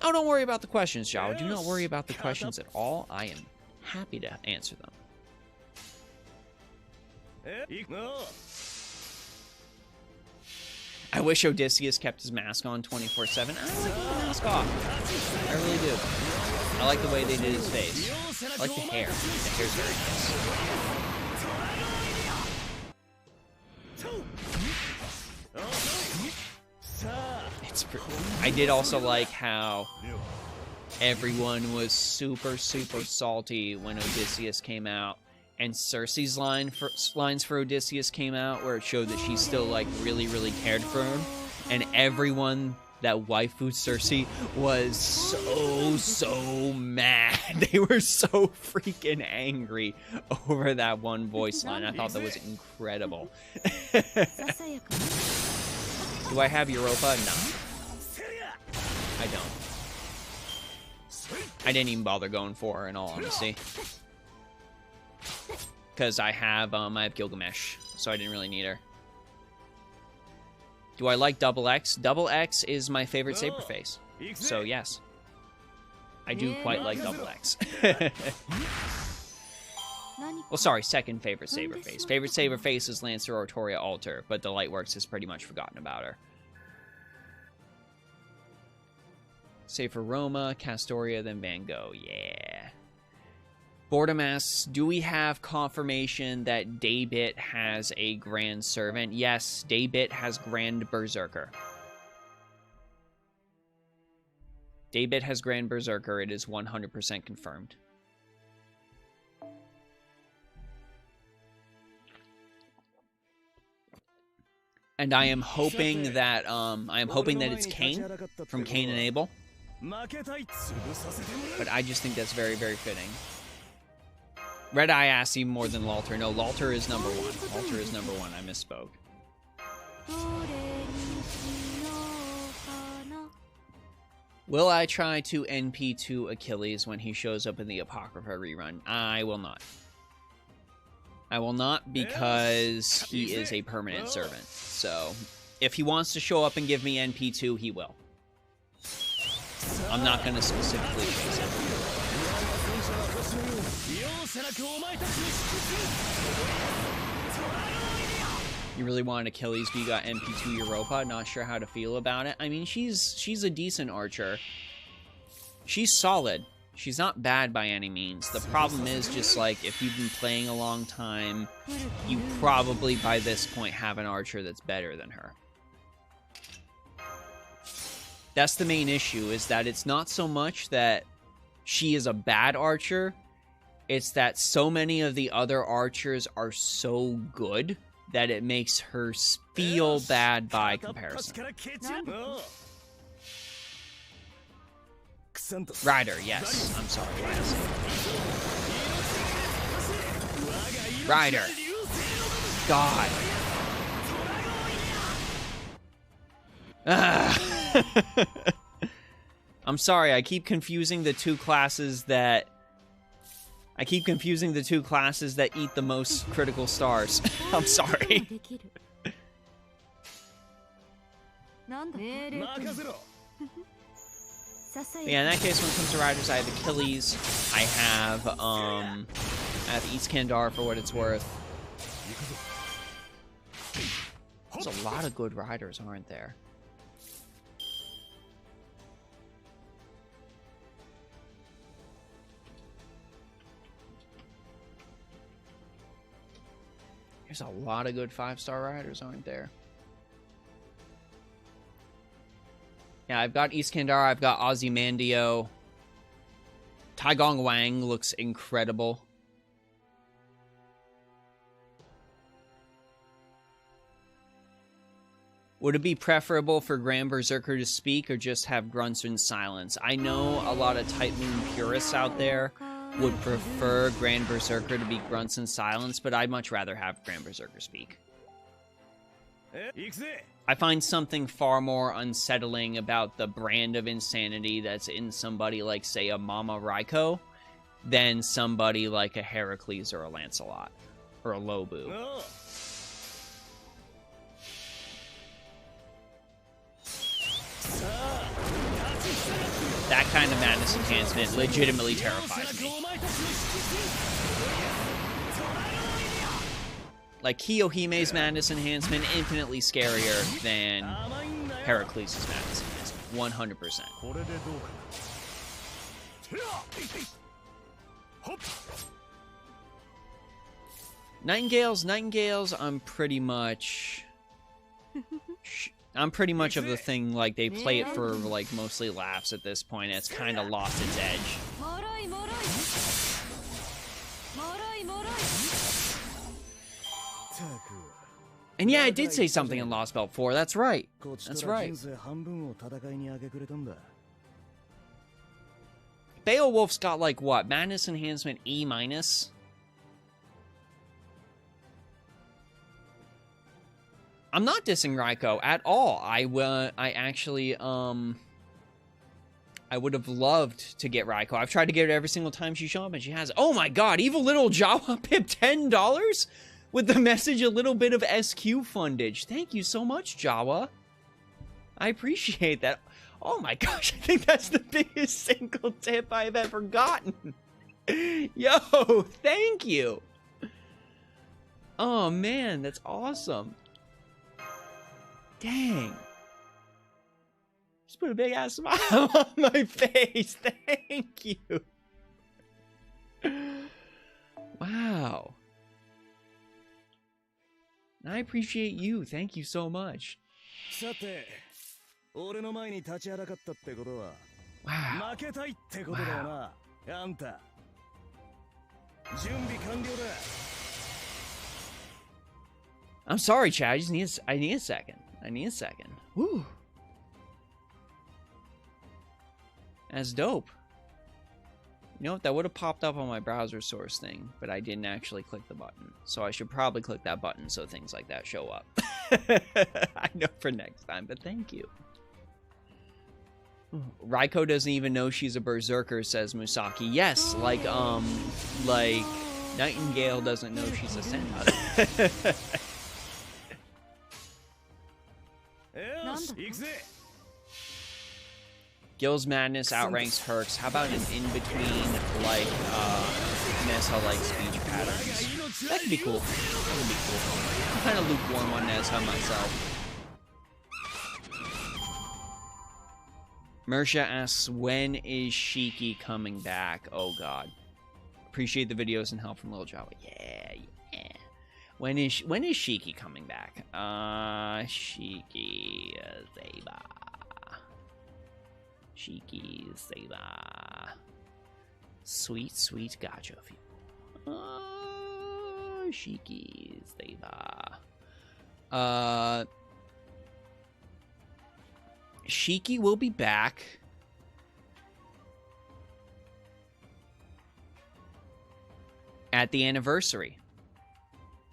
me. Oh, don't worry about the questions, Jao. Do not worry about the questions at all. I am happy to answer them. I wish Odysseus kept his mask on 24/7. I like the mask off. I really do. I like the way they did his face. I like the hair. The hair's very nice. I did also like how everyone was super, super salty when Odysseus came out. And Cersei's lines for Odysseus came out, where it showed that she still, like, really, really cared for him. And everyone that waifu Cersei was so mad. They were so freaking angry over that one voice line. I thought that was incredible. Do I have Europa? No. I don't. I didn't even bother going for her, in all honesty. Because I have Gilgamesh, so I didn't really need her. Do I like Double X? Double X is my favorite Saber Face. So, yes. I do quite like Double X. Well, sorry, second favorite Saber Face. Favorite Saber Face is Lancer Artoria Alter, but the Lightworks has pretty much forgotten about her. Save for Roma, Castoria, then Van Gogh. Yeah. Boredom asks, do we have confirmation that Daybit has a Grand Servant? Yes, Daybit has Grand Berserker. Daybit has Grand Berserker. It is 100% confirmed. And I am hoping that it's Cain from Cain and Abel. But I just think that's very, very fitting. Red Eye asks even more than Lalter. No, Lalter is number one. Lalter is number one. I misspoke. Will I try to NP2 Achilles when he shows up in the Apocrypha rerun? I will not. I will not, because he is a permanent servant. So, if he wants to show up and give me NP2, he will. I'm not going to specifically chase him. You really wanted Achilles, but you got NP2 Europa. Not sure how to feel about it. I mean, she's a decent archer. She's solid. She's not bad by any means. The problem is just, like, if you've been playing a long time, you probably by this point have an archer that's better than her. That's the main issue, is that it's not so much that she is a bad archer, it's that so many of the other archers are so good that it makes her feel bad by comparison. Ryder, yes. I'm sorry. Ryder. God. I'm sorry, I keep confusing the two classes that... eat the most critical stars. I'm sorry. Yeah, in that case, when it comes to riders, I have Achilles. I have Iskandar for what it's worth. There's a lot of good riders, aren't there? There's a lot of good 5-star riders, aren't there? Yeah, I've got Iskandar, I've got Ozymandio. Taigong Wang looks incredible. Would it be preferable for Grand Berserker to speak or just have grunts in silence? I know a lot of Type Moon purists out there would prefer Grand Berserker to be grunts and silence, but I'd much rather have Grand Berserker speak. I find something far more unsettling about the brand of insanity that's in somebody like, say, a Mama Raiko than somebody like a Heracles or a Lancelot or a Lobu. That kind of madness enhancement legitimately terrifies me. Like, Kiyohime's madness enhancement, infinitely scarier than Heracles' madness enhancement. 100%. Nightingales, I'm pretty much of the thing, like, they play it for, like, mostly laughs at this point. It's kind of lost its edge. And yeah, it did say something in Lost Belt 4. That's right. That's right. Beowulf's got like what? Madness Enhancement E-. I'm not dissing Raiko at all. I actually I would have loved to get Raiko. I've tried to get her every single time she shows up, and she has. Oh my god, Evil Little Jawa Pip $10 with the message a little bit of SQ fundage. Thank you so much, Jawa. I appreciate that. Oh my gosh, I think that's the biggest single tip I've ever gotten. Yo, thank you. Oh man, that's awesome. Dang. Just put a big ass smile on my face. Thank you. Wow. And I appreciate you. Thank you so much. Wow. Wow. I'm sorry, Chad. I need a second. I need a second. Woo. That's dope. You know what? That would have popped up on my browser source thing, but I didn't actually click the button. So I should probably click that button so things like that show up. I know for next time, but thank you. Raiko doesn't even know she's a berserker, says Musaki. Yes, like Nightingale doesn't know she's a senpai. Gil's Madness outranks Herc's. How about an in-between, like, Nessa, like, speech patterns? That could be cool. That would be cool. I'm kind of lukewarm on Nessa myself. Mersha asks, when is Shiki coming back? Oh, God. Appreciate the videos and help from Lil Java. Yeah, yeah. When is Shiki coming back? Shiki Zeba. Shiki Zeba. Sweet, sweet gacha feel. Shiki Zeba. Shiki will be back. At the anniversary.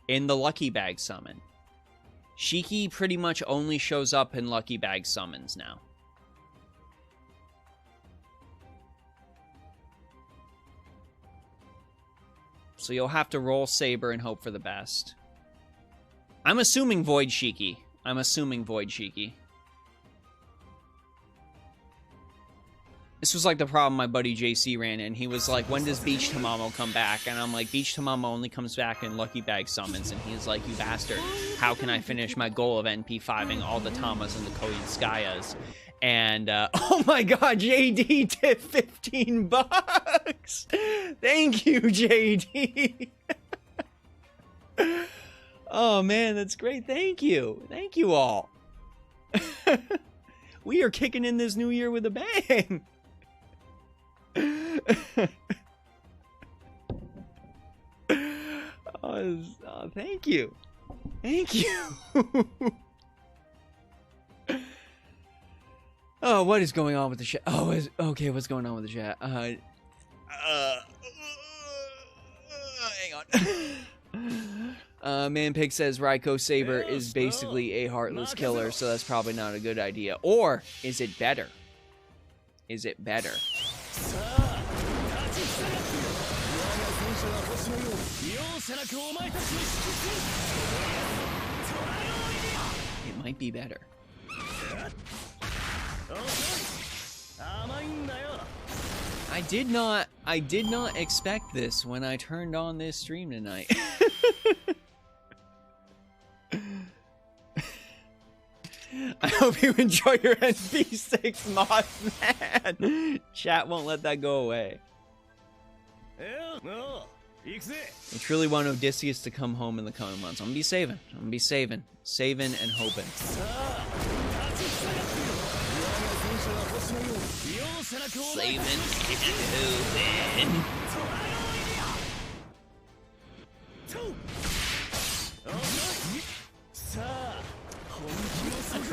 In the Lucky Bag summon. Shiki pretty much only shows up in Lucky Bag summons now. So you'll have to roll Saber and hope for the best. I'm assuming Void Shiki. I'm assuming Void Shiki. This was like the problem my buddy JC ran in. He was like, when does Beach Tamamo come back? And I'm like, Beach Tamamo only comes back in Lucky Bag summons. And he's like, you bastard. How can I finish my goal of NP5ing all the Tamas and the Koyatskayas? And, oh my god, JD tipped 15 bucks! Thank you, JD! Oh man, that's great. Thank you. Thank you all. We are kicking in this new year with a bang. Oh, thank you. Thank you. Oh, what is going on with the chat? Oh, okay, what's going on with the chat? Hang on. Manpig says Raiko Saber is basically a heartless killer, so that's probably not a good idea. Or is it better? Is it better? It might be better. I did not expect this when I turned on this stream tonight. I hope you enjoy your NP6 Mothman. Chat won't let that go away. I truly want Odysseus to come home in the coming months. I'm gonna be saving. I'm gonna be saving and hoping. Saving and hoping.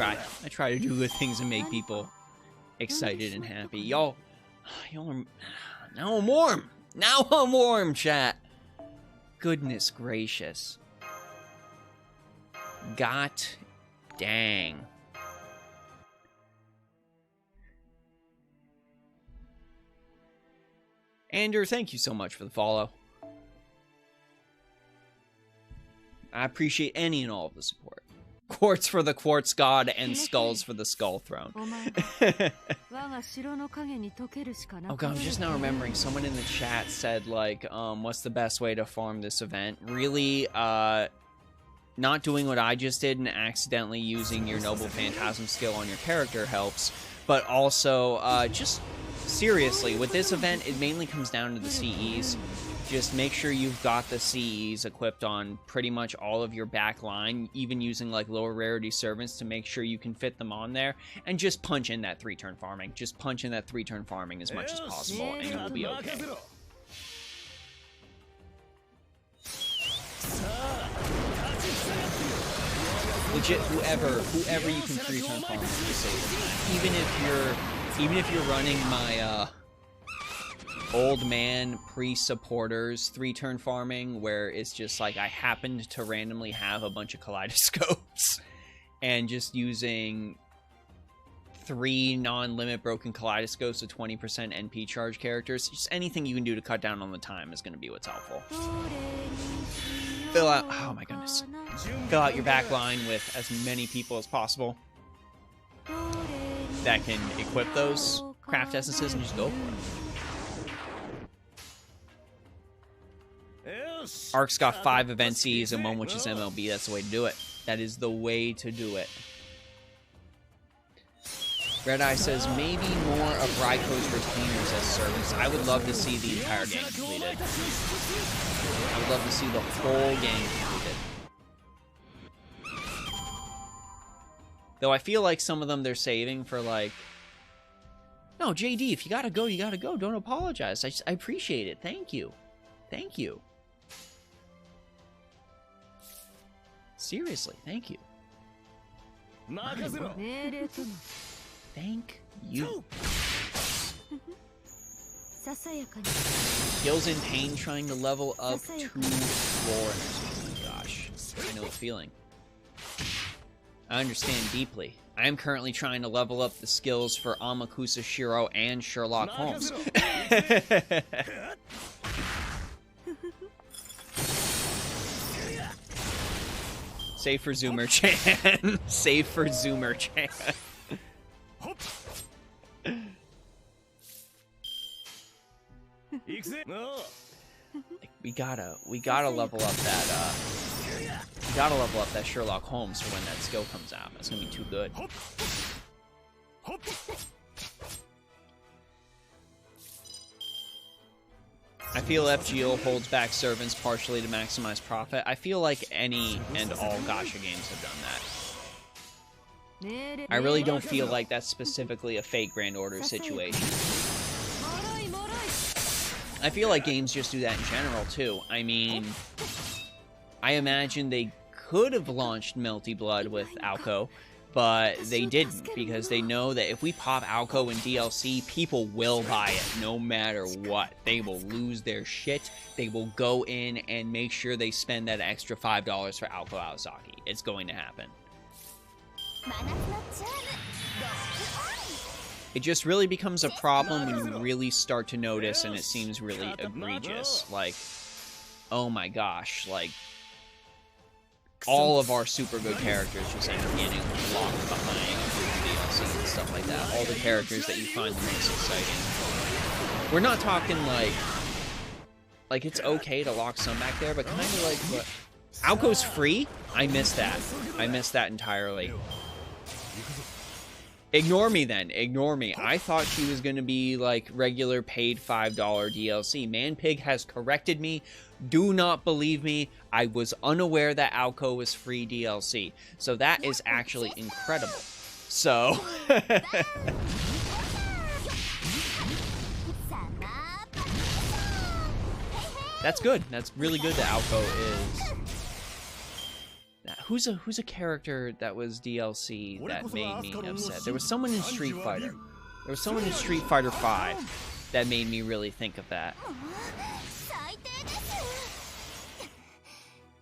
try. I try to do good things and make people excited and happy. Y'all are... Now I'm warm. Now I'm warm, chat. Goodness gracious. Got dang. Andrew, thank you so much for the follow. I appreciate any and all of the support. Quartz for the Quartz God and skulls for the Skull Throne. Oh god, I'm just now remembering someone in the chat said, like, what's the best way to farm this event? Really, not doing what I just did and accidentally using your Noble Phantasm skill on your character helps, but also, just seriously, with this event, it mainly comes down to the CEs. Just make sure you've got the CEs equipped on pretty much all of your back line, even using like lower rarity servants to make sure you can fit them on there, and just punch in that 3-turn farming. Just punch in that 3-turn farming as much as possible, and you'll be okay. Legit, whoever you can 3-turn farm, just say even if you're running my old man pre-supporters 3-turn farming, where it's just like I happened to randomly have a bunch of kaleidoscopes and just using 3 non-limit broken kaleidoscopes with 20% NP charge characters. Just anything you can do to cut down on the time is going to be what's helpful. Fill out, oh my goodness, fill out your back line with as many people as possible that can equip those craft essences and just go for it. Ark's got 5 event Cs and 1 which is MLB. That's the way to do it. That is the way to do it. Red Eye says maybe more of Raiko's retainers as servants. I would love to see the entire game completed. I would love to see the whole game completed. Though I feel like some of them they're saving for like... No, JD, if you gotta go, you gotta go. Don't apologize. I appreciate it. Thank you. Thank you. Seriously, thank you. Thank you. Gil's in pain trying to level up 2 foreigners. Oh my gosh. I know the feeling. I understand deeply. I am currently trying to level up the skills for Amakusa Shiro and Sherlock Holmes. Save for Zoomer-chan. Save for Zoomer-chan. We gotta level up that that Sherlock Holmes for when that skill comes out. That's gonna be too good. I feel FGO holds back servants partially to maximize profit. I feel like any and all Gacha games have done that. I really don't feel like that's specifically a fake Grand Order situation. I feel like games just do that in general, too. I mean, I imagine they could have launched Melty Blood with Alco, but they didn't, because they know that if we pop Alco in DLC, people will buy it no matter what. They will lose their shit. They will go in and make sure they spend that extra $5 for Alco Aosaki. It's going to happen. It just really becomes a problem when you really start to notice and it seems really egregious. Like, oh my gosh, like, all of our super good characters just end up getting locked behind DLC and stuff like that. All the characters that you find the most exciting. We're not talking like it's okay to lock some back there, but kind of like what... Alco's free? I missed that. I missed that entirely. Ignore me then. Ignore me. I thought she was going to be like regular paid $5 DLC. Manpig has corrected me. Do not believe me. I was unaware that Alco was free DLC. So that is actually incredible. So... That's good. That's really good that Alco is... That who's a character that was DLC that made me upset? There was someone in Street Fighter. There was someone in Street Fighter 5 that made me really think of that.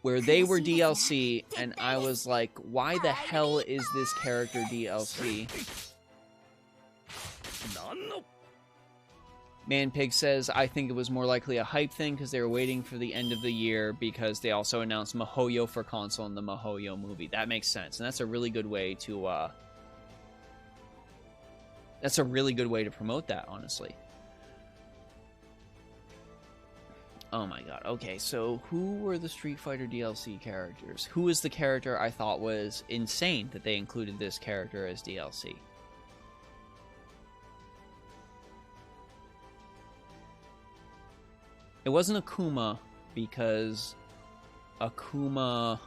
Where they were DLC, and I was like, why the hell is this character DLC? Manpig says, I think it was more likely a hype thing because they were waiting for the end of the year because they also announced MiHoYo for console in the MiHoYo movie. That makes sense, and that's a really good way to, promote that, honestly. Oh my god. Okay, so who were the Street Fighter DLC characters? Who is the character I thought was insane that they included this character as DLC? It wasn't Akuma, because Akuma...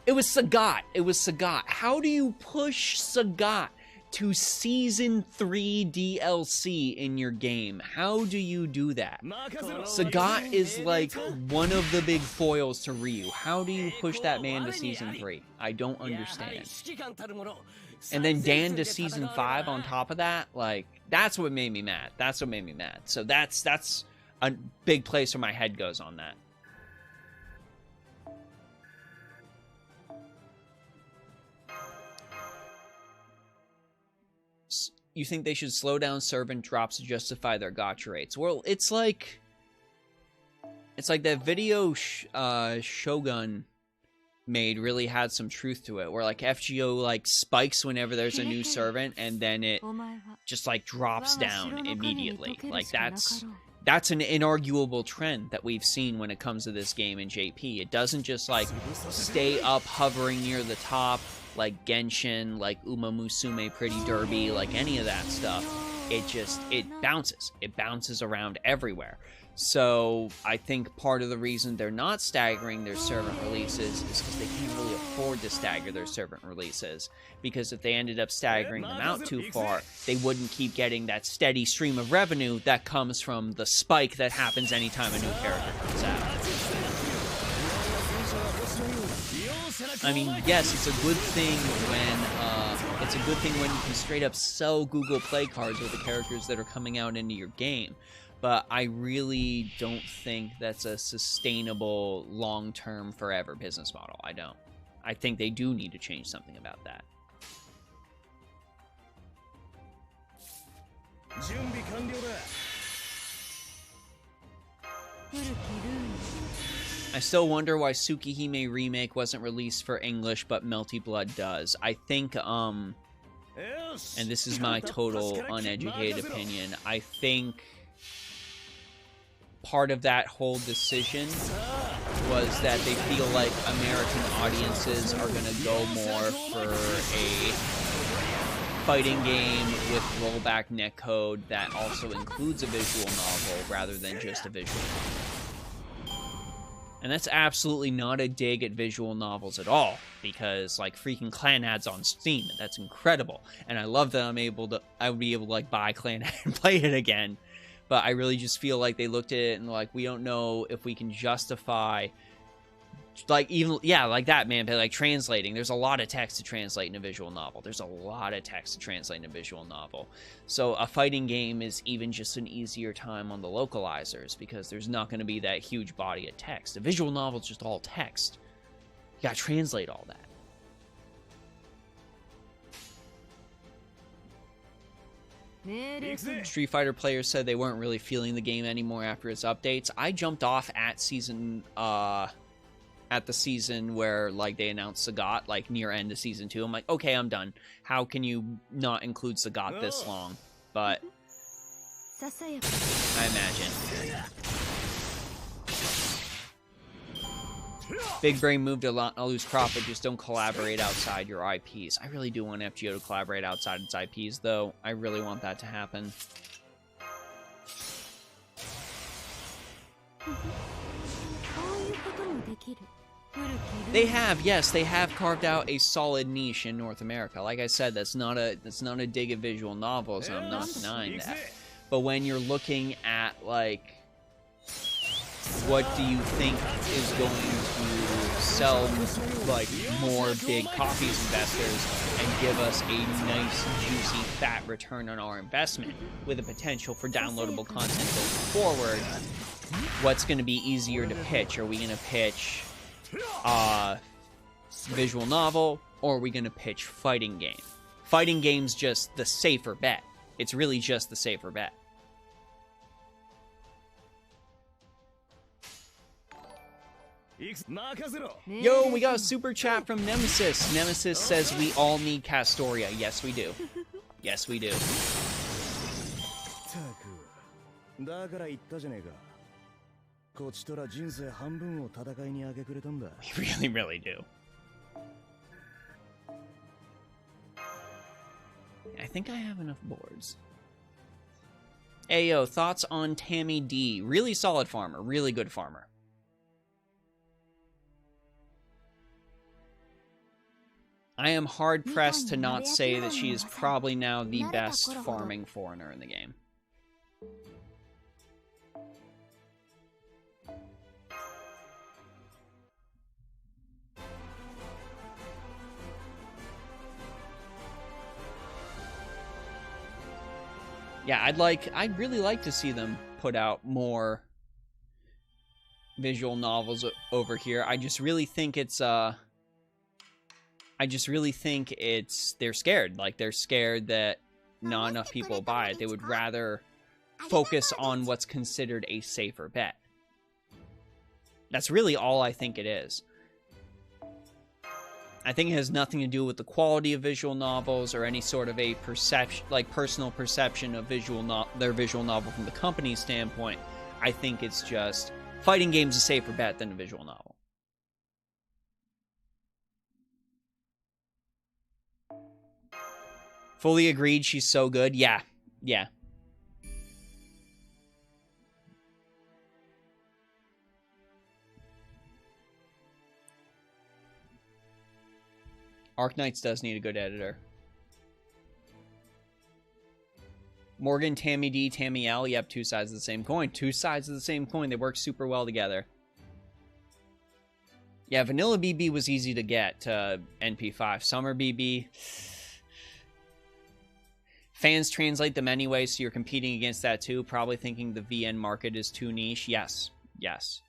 It was Sagat! It was Sagat. How do you push Sagat to Season 3 DLC in your game? How do you do that? Sagat is like one of the big foils to Ryu. How do you push that man to Season 3? I don't understand. And then Dan to Season 5 on top of that? Like, that's what made me mad. That's what made me mad. So that's a big place where my head goes on that. You think they should slow down servant drops to justify their gacha rates? Well, it's like that video Shogun made really had some truth to it, where like FGO like spikes whenever there's a new servant, and then it just like drops down immediately. Like that's an inarguable trend that we've seen when it comes to this game in JP. It doesn't just like stay up hovering near the top like Genshin, like Uma Musume Pretty Derby, like any of that stuff. It bounces around everywhere. So I think part of the reason they're not staggering their servant releases is because they can't really afford to stagger their servant releases, because if they ended up staggering them out too far, they wouldn't keep getting that steady stream of revenue that comes from the spike that happens anytime a new character comes out. I mean, yes, it's a good thing when you can straight up sell Google Play cards with the characters that are coming out into your game. But I really don't think that's a sustainable, long-term, forever business model. I don't. I think they do need to change something about that. I still wonder why Tsukihime Remake wasn't released for English, but Melty Blood does. I think, and this is my total uneducated opinion, I think part of that whole decision was that they feel like American audiences are going to go more for a fighting game with rollback netcode that also includes a visual novel rather than just a visual novel. And that's absolutely not a dig at visual novels at all, because like freaking Clan ads on Steam, that's incredible. And I love that I would be able to like buy Clan ad and play it again. But I really just feel like they looked at it and like, we don't know if we can justify, like, even, yeah, like that, man, but like translating. There's a lot of text to translate in a visual novel. There's a lot of text to translate in a visual novel. So a fighting game is even just an easier time on the localizers, because there's not going to be that huge body of text. A visual novel is just all text. You gotta translate all that. Street Fighter players said they weren't really feeling the game anymore after its updates. I jumped off at the season where like they announced Sagat, like near end of season 2. I'm like, okay, I'm done. How can you not include Sagat this long? But I imagine big brain move to not lose profit, just don't collaborate outside your IPs. I really do want FGO to collaborate outside its IPs, though. I really want that to happen. They have, yes, they have carved out a solid niche in North America. Like I said, that's not a dig at visual novels, and I'm not denying that. But when you're looking at like what do you think is going to sell like more big copies, investors, and give us a nice, juicy, fat return on our investment with a potential for downloadable content going forward? What's going to be easier to pitch? Are we going to pitch visual novel, or are we going to pitch fighting game? Fighting game's just the safer bet. It's really just the safer bet. Yo, we got a super chat from Nemesis. Nemesis says we all need Castoria. Yes, we do. Yes, we do. We really, really do. I think I have enough boards. Ayo, thoughts on Tammy D? Really solid farmer. Really good farmer. I am hard-pressed to not say that she is probably now the best farming foreigner in the game. Yeah, I'd really like to see them put out more visual novels over here. I just really think it's they're scared. Like, they're scared that not enough people buy it. They would rather focus on what's considered a safer bet. That's really all I think it is. I think it has nothing to do with the quality of visual novels or any sort of a perception, like personal perception of their visual novel from the company's standpoint. I think it's just fighting game's a safer bet than a visual novel. Fully agreed, she's so good. Yeah. Yeah. Arknights does need a good editor. Morgan, Tammy D, Tammy L. Yep, two sides of the same coin. Two sides of the same coin. They work super well together. Yeah, Vanilla BB was easy to get to NP5. Summer BB... Fans translate them anyway, so you're competing against that too, probably thinking the VN market is too niche. Yes. Yes.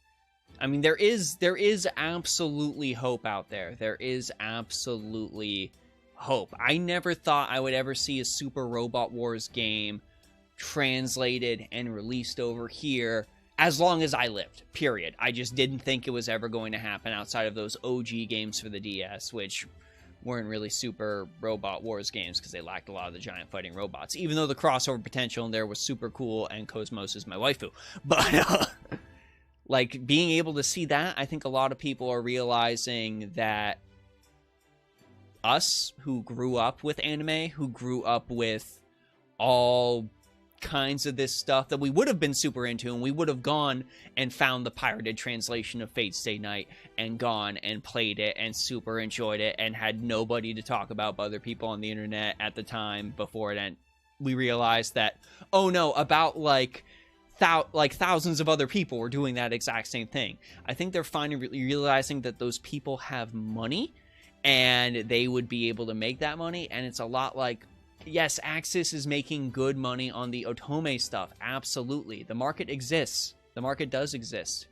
I mean, there is absolutely hope out there. There is absolutely hope. I never thought I would ever see a Super Robot Wars game translated and released over here as long as I lived, period. I just didn't think it was ever going to happen outside of those OG games for the DS, which weren't really Super Robot Wars games because they lacked a lot of the giant fighting robots, even though the crossover potential in there was super cool and Cosmos is my waifu. But like, being able to see that, I think a lot of people are realizing that us who grew up with anime, who grew up with all kinds of this stuff that we would have been super into, and we would have gone and found the pirated translation of Fate Stay Night and gone and played it and super enjoyed it and had nobody to talk about but other people on the internet at the time before it ended. We realized that, oh no, about like thousands of other people were doing that exact same thing. I think they're finally realizing that those people have money and they would be able to make that money, and it's a lot like, yes, Axis is making good money on the Otome stuff. Absolutely. The market exists. The market does exist.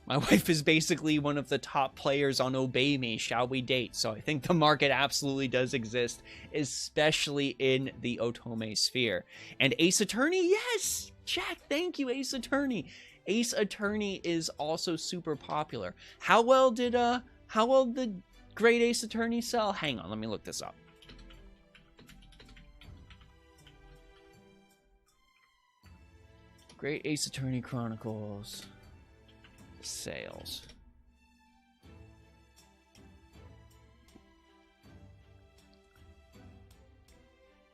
My wife is basically one of the top players on Obey Me, Shall We Date? So I think the market absolutely does exist, especially in the Otome sphere. And Ace Attorney, yes! Jack, thank you, Ace Attorney. Ace Attorney is also super popular. How well did Great Ace Attorney sell? Hang on, let me look this up. Great Ace Attorney Chronicles sales.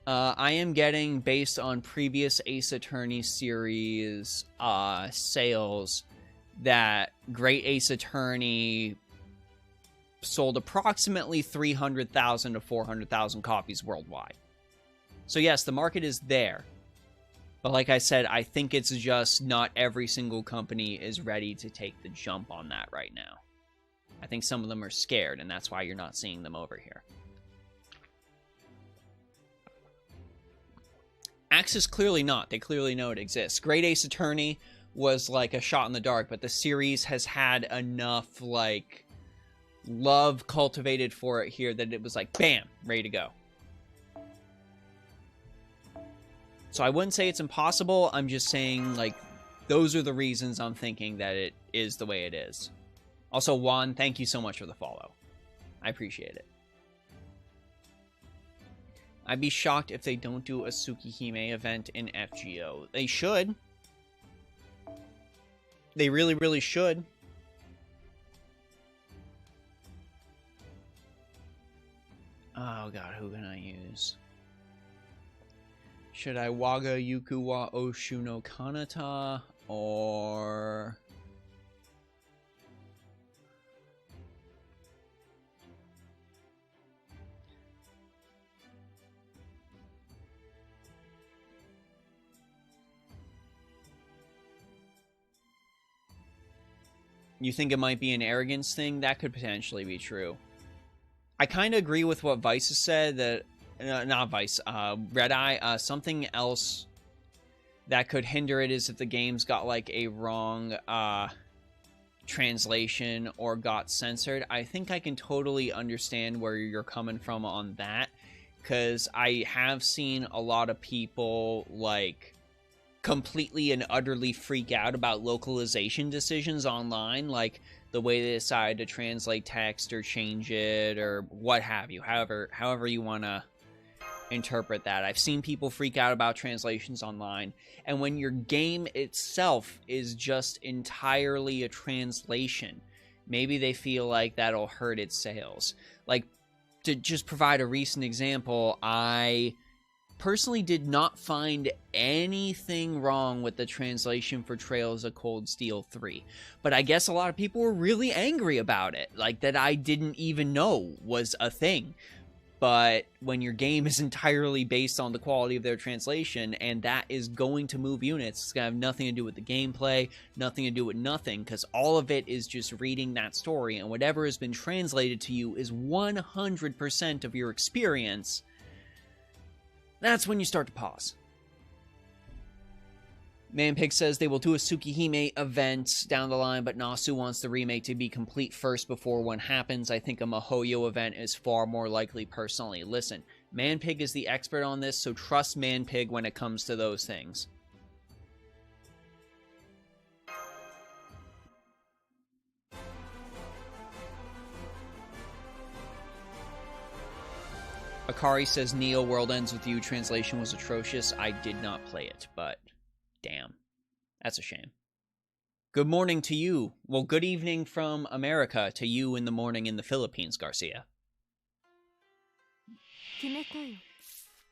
I am getting, based on previous Ace Attorney series sales, that Great Ace Attorney sold approximately 300,000 to 400,000 copies worldwide. So yes, the market is there. But like I said, I think it's just not every single company is ready to take the jump on that right now. I think some of them are scared, and that's why you're not seeing them over here. Axis clearly not. They clearly know it exists. Great Ace Attorney was like a shot in the dark, but the series has had enough, like, love cultivated for it here that it was like, bam, ready to go. So I wouldn't say it's impossible. I'm just saying, like, those are the reasons I'm thinking that it is the way it is. Also, Juan, thank you so much for the follow. I appreciate it. I'd be shocked if they don't do a Tsukihime event in FGO. They should. They really, really should. Oh god, who can I use? Should I Waga Yuku wa Oshu no Kanata or... You think it might be an arrogance thing? That could potentially be true. I kind of agree with what Vice has said, that... not Vice, Red Eye. Something else that could hinder it is if the game's got, like, a wrong translation or got censored. I think I can totally understand where you're coming from on that, because I have seen a lot of people, like, completely and utterly freak out about localization decisions online, like the way they decide to translate text or change it or what have you, however you want to interpret that. I've seen people freak out about translations online, and when your game itself is just entirely a translation, maybe they feel like that'll hurt its sales. Like, to just provide a recent example, I personally did not find anything wrong with the translation for Trails of Cold Steel 3. But I guess a lot of people were really angry about it, like that I didn't even know was a thing. But when your game is entirely based on the quality of their translation, and that is going to move units, it's going to have nothing to do with the gameplay, nothing to do with nothing, because all of it is just reading that story, and whatever has been translated to you is 100% of your experience. That's when you start to pause. Manpig says they will do a Tsukihime event down the line, but Nasu wants the remake to be complete first before one happens. I think a Mihoyo event is far more likely personally. Listen, Manpig is the expert on this, so trust Manpig when it comes to those things. Akari says Neo World Ends With You translation was atrocious. I did not play it, but damn. That's a shame. Good morning to you. Well, good evening from America to you in the morning in the Philippines, Garcia.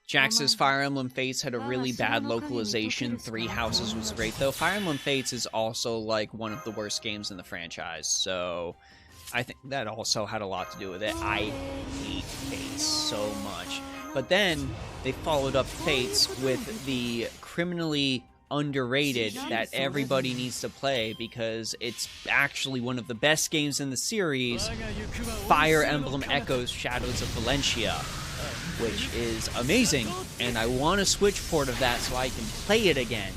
Jack says Fire Emblem Fates had a really bad localization. Three Houses was great, though. Fire Emblem Fates is also, like, one of the worst games in the franchise, so I think that also had a lot to do with it. I hate Fates so much. But then they followed up Fates with the criminally underrated that everybody needs to play because it's actually one of the best games in the series, Fire Emblem Echoes Shadows of Valencia, which is amazing, and I want a Switch port of that so I can play it again.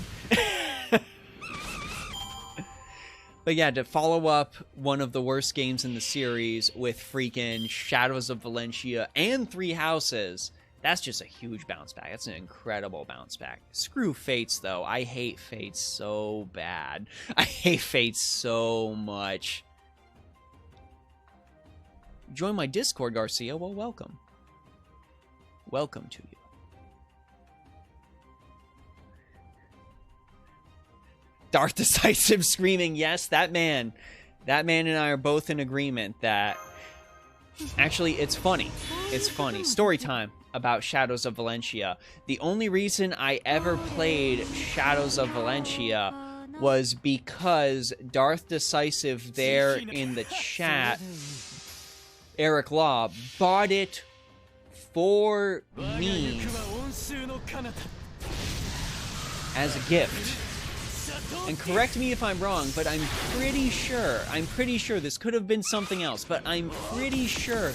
But yeah, to follow up one of the worst games in the series with freaking Shadows of Valencia and Three Houses, that's just a huge bounce back. That's an incredible bounce back. Screw Fates, though. I hate Fates so bad. I hate Fates so much. Join my Discord, Garcia. Well, welcome. Welcome to you. Darth Decisive screaming, yes, that man and I are both in agreement that... Actually, it's funny. It's funny. Story time about Shadows of Valencia. The only reason I ever played Shadows of Valencia was because Darth Decisive there in the chat, Eric Law, bought it for me as a gift. And correct me if I'm wrong, but I'm pretty sure this could have been something else, but I'm pretty sure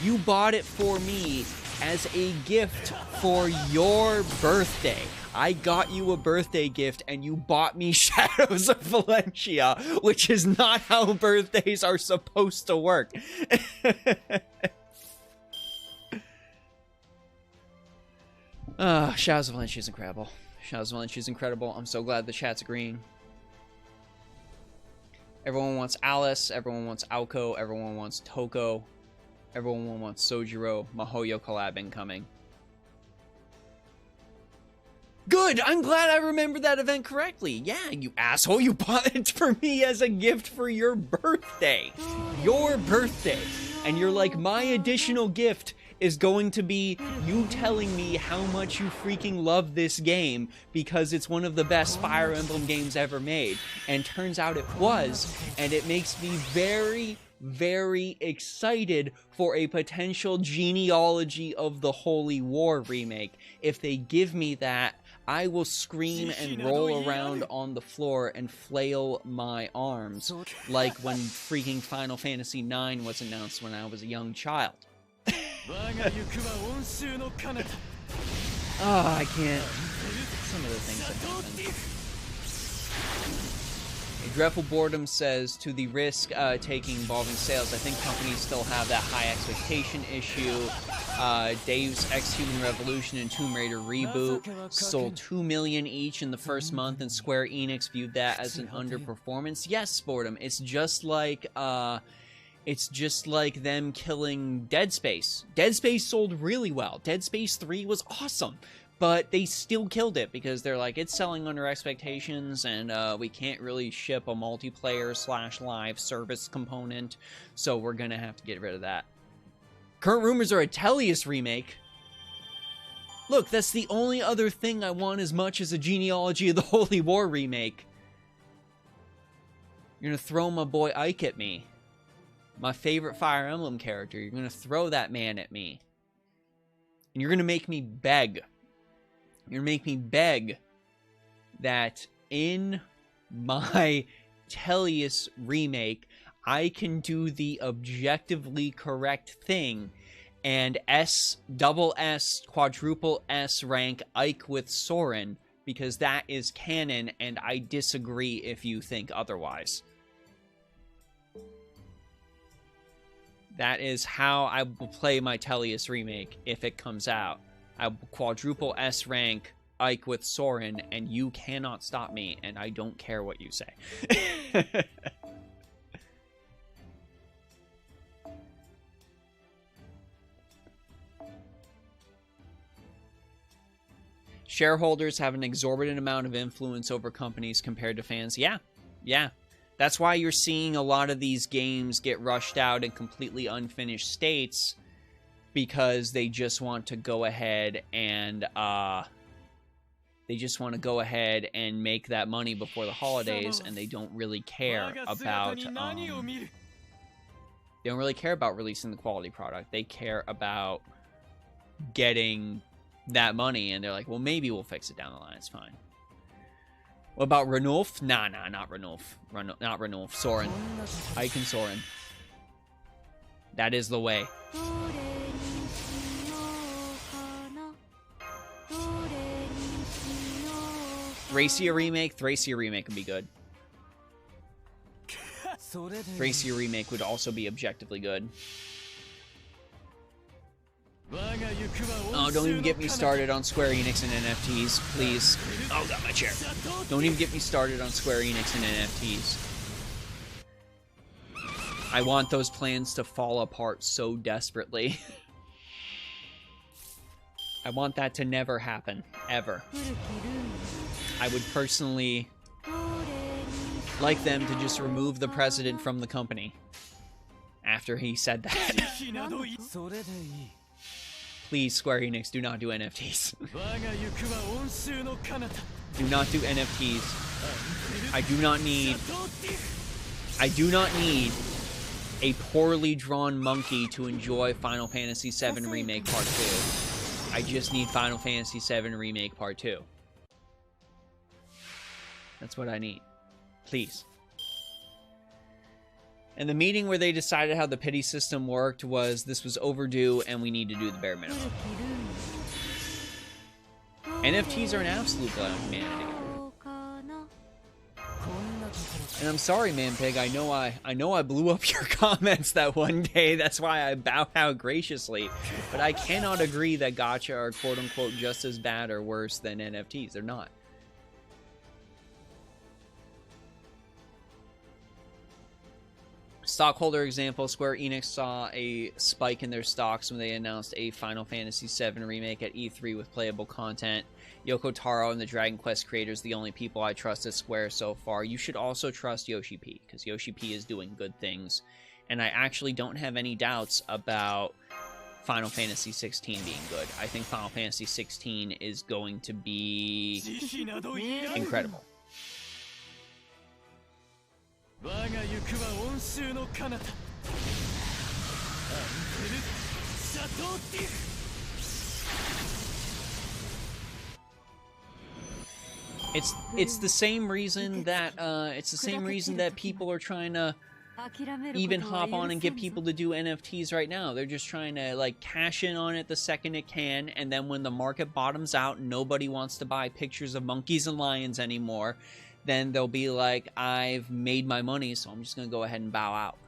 you bought it for me as a gift for your birthday. I got you a birthday gift and you bought me Shadows of Valencia, which is not how birthdays are supposed to work. Shadows of Valencia is incredible. Shadows of Valencia is incredible. I'm so glad the chat's agreeing. Everyone wants Alice, everyone wants Aoko, everyone wants Toko, everyone wants Sojiro. Mahoyo collab incoming. Good! I'm glad I remembered that event correctly. Yeah, you asshole, you bought it for me as a gift for your birthday. Your birthday. And you're like, my additional gift is going to be you telling me how much you freaking love this game because it's one of the best Fire Emblem games ever made. And turns out it was, and it makes me very, very excited for a potential Genealogy of the Holy War remake. If they give me that, I will scream and roll around on the floor and flail my arms like when freaking Final Fantasy IX was announced when I was a young child. Oh, I can't. Some of the things that happen. A Dreadful Boredom says, to the risk taking involving sales, I think companies still have that high expectation issue. Dave's Ex-Human Revolution and Tomb Raider reboot sold 2 million each in the first month, and Square Enix viewed that as an underperformance. Yes, Boredom, it's just like them killing Dead Space. Dead Space sold really well. Dead Space 3 was awesome. But they still killed it because they're like, it's selling under expectations and we can't really ship a multiplayer/live service component, so we're going to have to get rid of that. Current rumors are a Tellius remake. Look, that's the only other thing I want as much as a Genealogy of the Holy War remake. You're going to throw my boy Ike at me. My favorite Fire Emblem character. You're going to throw that man at me. And you're going to make me beg. You're going to make me beg that in my Tellius remake, I can do the objectively correct thing and double S, quadruple S rank Ike with Soren, because that is canon, and I disagree if you think otherwise. That is how I will play my Tellius remake if it comes out. I will quadruple S rank Ike with Soren, and you cannot stop me, and I don't care what you say. Shareholders have an exorbitant amount of influence over companies compared to fans. Yeah. That's why you're seeing a lot of these games get rushed out in completely unfinished states, because they just want to go ahead and make that money before the holidays, and they don't really care about releasing the quality product. They care about getting that money, and they're like, well, maybe we'll fix it down the line. It's fine. What about Ranulf? Nah, not Ranulf. Not Ranulf. Soren. Ike and Soren. That is the way. Thracia remake would be good. Thracia remake would also be objectively good. Oh, don't even get me started on Square Enix and NFTs, please. Oh, got my chair. Don't even get me started on Square Enix and NFTs. I want those plans to fall apart so desperately. I want that to never happen, ever. I would personally like them to just remove the president from the company after he said that. Please, Square Enix, do not do NFTs. Do not do NFTs. I do not need a poorly drawn monkey to enjoy Final Fantasy VII Remake Part 2. I just need Final Fantasy VII Remake Part 2. That's what I need. Please. And the meeting where they decided how the pity system worked was this was overdue and we need to do the bare minimum. NFTs are an absolute blow on humanity. And I'm sorry, Man Pig. I know I blew up your comments that one day. That's why I bow out graciously. But I cannot agree that gacha are quote-unquote just as bad or worse than NFTs. They're not. Stockholder example, Square Enix saw a spike in their stocks when they announced a Final Fantasy VII remake at E3 with playable content. Yoko Taro and the Dragon Quest creators, the only people I trust at Square so far. You should also trust Yoshi P, because Yoshi P is doing good things. And I actually don't have any doubts about Final Fantasy XVI being good. I think Final Fantasy XVI is going to be incredible. It's the same reason that people are trying to even hop on and get people to do NFTs right now. They're just trying to like cash in on it the second it can, and then when the market bottoms out, nobody wants to buy pictures of monkeys and lions anymore. Then they'll be like, I've made my money, so I'm just gonna go ahead and bow out.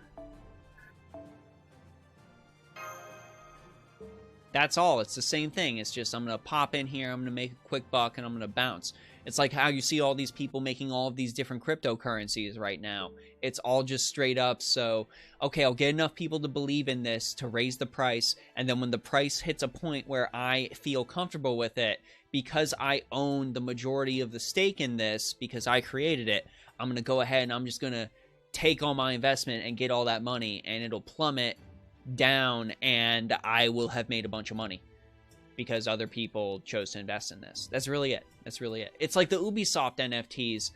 That's all. It's the same thing. It's just I'm gonna pop in here, I'm gonna make a quick buck, and I'm gonna bounce. It's like how you see all these people making all of these different cryptocurrencies right now. It's all just straight up, so, okay, I'll get enough people to believe in this to raise the price, and then when the price hits a point where I feel comfortable with it, because I own the majority of the stake in this, because I created it, I'm going to go ahead and I'm just going to take all my investment and get all that money, and it'll plummet down, and I will have made a bunch of money. Because other people chose to invest in this. That's really it. That's really it. It's like the Ubisoft NFTs.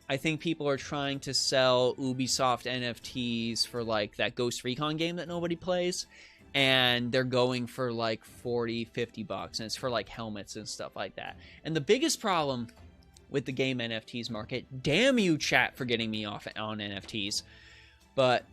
I think people are trying to sell Ubisoft NFTs for like that Ghost Recon game that nobody plays. And they're going for like 40, 50 bucks. And it's for like helmets and stuff like that. And the biggest problem with the game NFTs market, damn you chat for getting me off on NFTs. But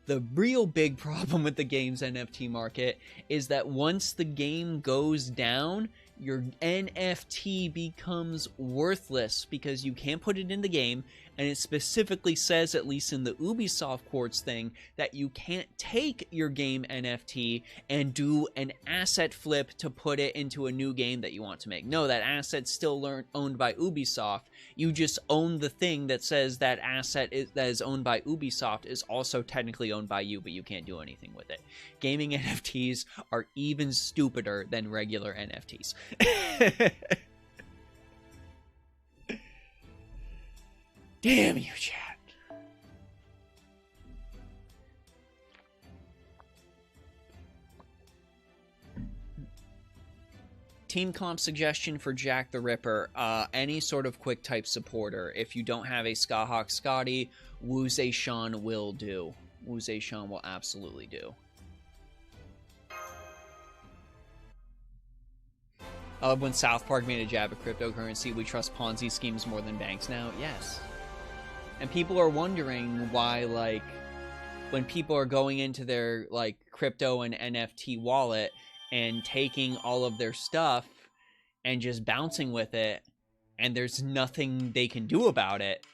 the real big problem with the game's NFT market is that once the game goes down, your NFT becomes worthless because you can't put it in the game, and it specifically says, at least in the Ubisoft Quartz thing, that you can't take your game NFT and do an asset flip to put it into a new game that you want to make. No, that asset's still owned by Ubisoft. You just own the thing that says that asset that is owned by Ubisoft is also technically owned by you, but you can't do anything with it. Gaming NFTs are even stupider than regular NFTs. Damn you, chat. Team comp suggestion for Jack the Ripper. Any sort of quick type supporter. If you don't have a Skahawk Scotty, Wuze Sean will do. Wuze Sean will absolutely do. I love when South Park made a jab at cryptocurrency. We trust Ponzi schemes more than banks now. Yes. And people are wondering why, like, when people are going into their, like, crypto and NFT wallet and taking all of their stuff and just bouncing with it, and there's nothing they can do about it,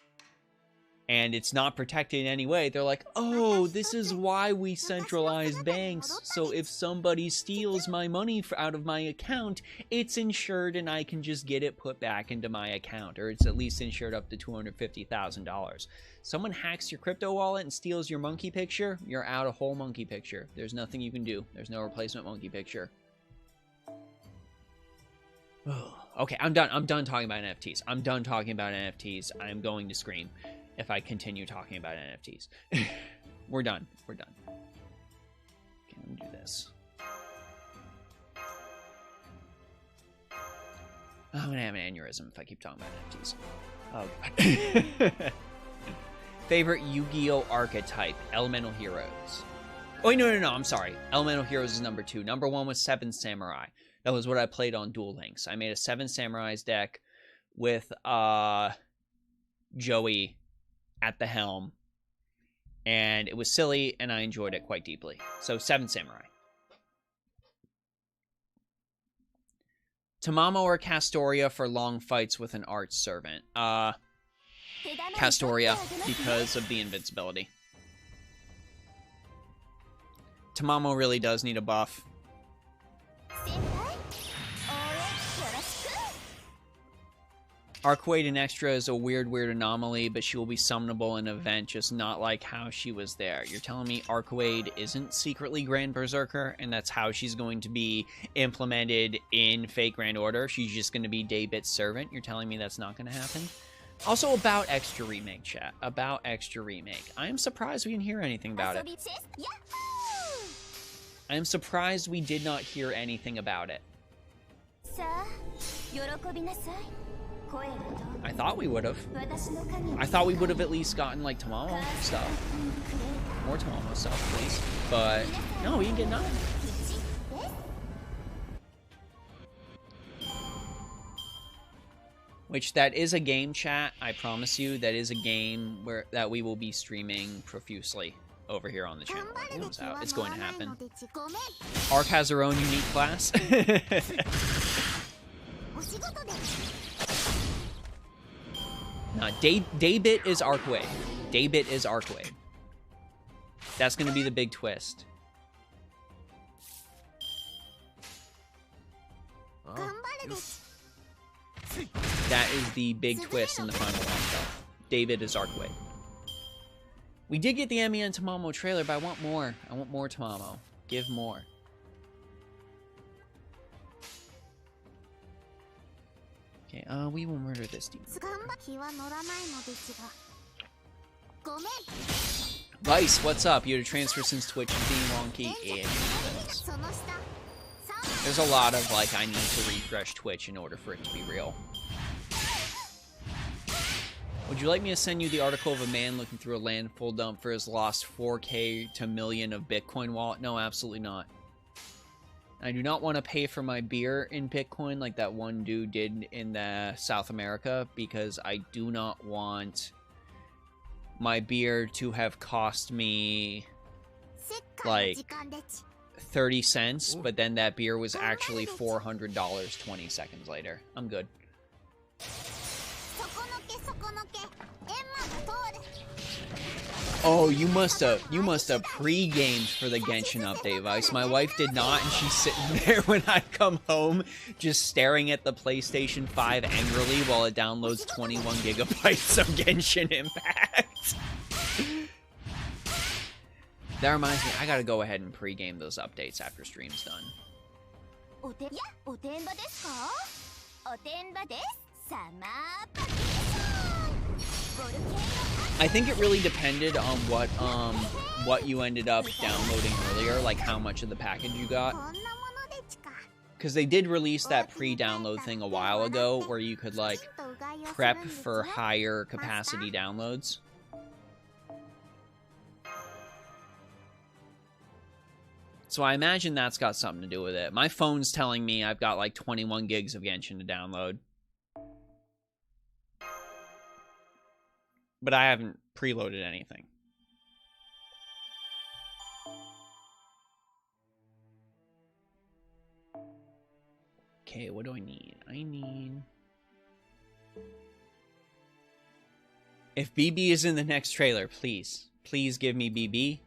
and it's not protected in any way, they're like, oh, this is why we centralized banks, so if somebody steals my money out of my account, it's insured and I can just get it put back into my account, or it's at least insured up to $250,000. Someone hacks your crypto wallet and steals your monkey picture, you're out a whole monkey picture. There's nothing you can do. There's no replacement monkey picture. Okay, I'm done. I'm done talking about NFTs. I'm done talking about NFTs. I'm going to scream if I continue talking about NFTs. We're done. We're done. Okay, let me do this. I'm gonna have an aneurysm if I keep talking about NFTs. Oh, God. Favorite Yu-Gi-Oh! Archetype? Elemental Heroes. Oh, wait, no, I'm sorry. Elemental Heroes is number 2. Number 1 was 7 Samurai. That was what I played on Duel Links. I made a 7 Samurais deck with Joey at the helm. And it was silly, and I enjoyed it quite deeply. So, 7 Samurai. Tamamo or Castoria for long fights with an arch servant? Castoria, because of the invincibility. Tamamo really does need a buff. Arcwade in Extra is a weird anomaly, but she will be summonable in an event, just not like how she was there. You're telling me Arcwade isn't secretly Grand Berserker, and that's how she's going to be implemented in Fate Grand Order? She's just going to be Daybit's servant? You're telling me that's not going to happen? Also, about Extra Remake, chat. About Extra Remake. I am surprised we didn't hear anything about it. I am surprised we did not hear anything about it. I thought we would have. I thought we would have at least gotten, like, Tamamo stuff. More Tamamo stuff, please. But, no, we didn't get none. Which, that is a game, chat. I promise you, that is a game that we will be streaming profusely over here on the channel. It comes out. It's going to happen. Arc has her own unique class. Nah, Daybit is Arcwade. Daybit is Arcwade. That's going to be the big twist. That is the big twist in the final one. Daybit is Arcwade. We did get the Emi and Tamamo trailer, but I want more. I want more Tamamo. Give more. Okay, we will murder this demon. Vice, what's up? You had a transfer since Twitch is being wonky. It happens. There's a lot of, like, I need to refresh Twitch in order for it to be real. Would you like me to send you the article of a man looking through a landfill dump for his lost 4K to million of Bitcoin wallet? No, absolutely not. I do not want to pay for my beer in Bitcoin like that one dude did in the South America, because I do not want my beer to have cost me like 30 cents, but then that beer was actually $400 20 seconds later. I'm good. Oh, you must have pre-gamed for the Genshin update, Vice. My wife did not, and she's sitting there when I come home, just staring at the PlayStation 5 angrily while it downloads 21 gigabytes of Genshin Impact. That reminds me, I gotta go ahead and pre-game those updates after stream's done. I think it really depended on what you ended up downloading earlier, like how much of the package you got. Because they did release that pre-download thing a while ago where you could, like, prep for higher capacity downloads. So I imagine that's got something to do with it. My phone's telling me I've got like 21 gigs of Genshin to download. But I haven't preloaded anything. Okay, what do I need? I need... If BB is in the next trailer, please. Please give me BB.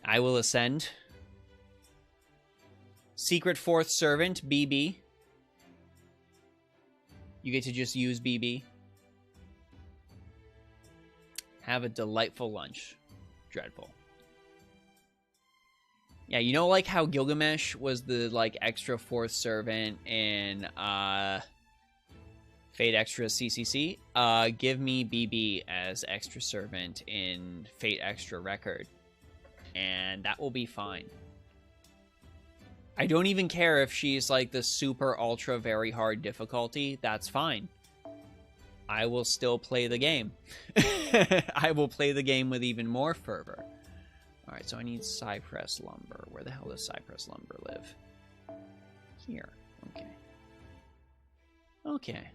I will ascend. Secret Fourth Servant, BB. You get to just use BB. Have a delightful lunch. Dreadful. Yeah, you know, like how Gilgamesh was the, like, extra fourth servant in, Fate Extra CCC? Give me BB as extra servant in Fate Extra Record. And that will be fine. I don't even care if she's, like, the super ultra very hard difficulty. That's fine. I will still play the game. I will play the game with even more fervor. Alright, so I need cypress lumber. Where the hell does cypress lumber live? Here. Okay. Okay.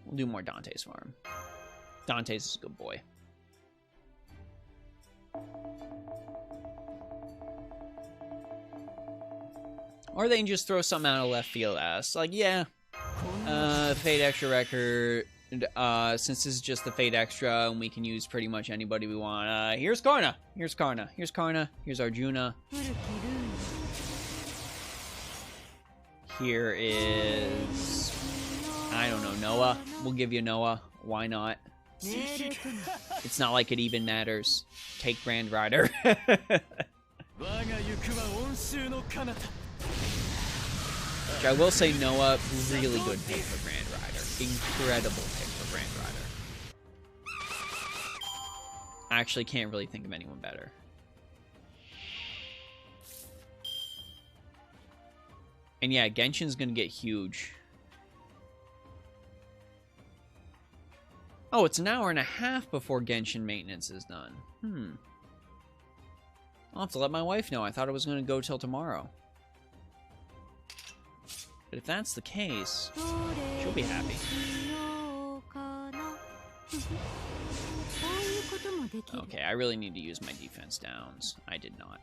We'll do more Dante's farm. Dante's is a good boy. Or they can just throw something out of left field at us. Like, yeah, Fate Extra record. Since this is just the Fate Extra, and we can use pretty much anybody we want. Here's Karna. Here's Karna. Here's Karna. Here's Arjuna. Here is... I don't know, Noah. We'll give you Noah. Why not? It's not like it even matters. Take Grand Rider. Which I will say, Noah, really good pick for Grand Rider. Incredible pick for Grand Rider. I actually can't really think of anyone better. And yeah, Genshin's gonna get huge. Oh, it's an hour and a half before Genshin maintenance is done. I'll have to let my wife know. I thought it was gonna go till tomorrow. But if that's the case, she'll be happy. Okay, I really need to use my defense downs. I did not.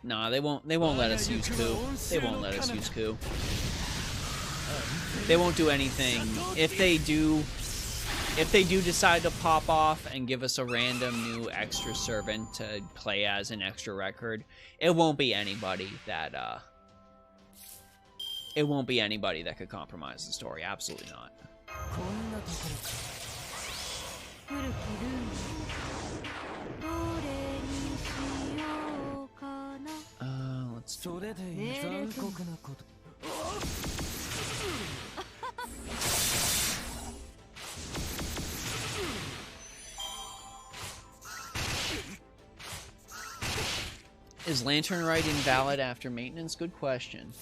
Nah, they won't let us use coup. They won't let us use coup. They won't do anything. If they do decide to pop off and give us a random new extra servant to play as an extra record, it won't be anybody that could compromise the story. Absolutely not. Let's do that. Is Lantern Rite invalid after maintenance? Good question.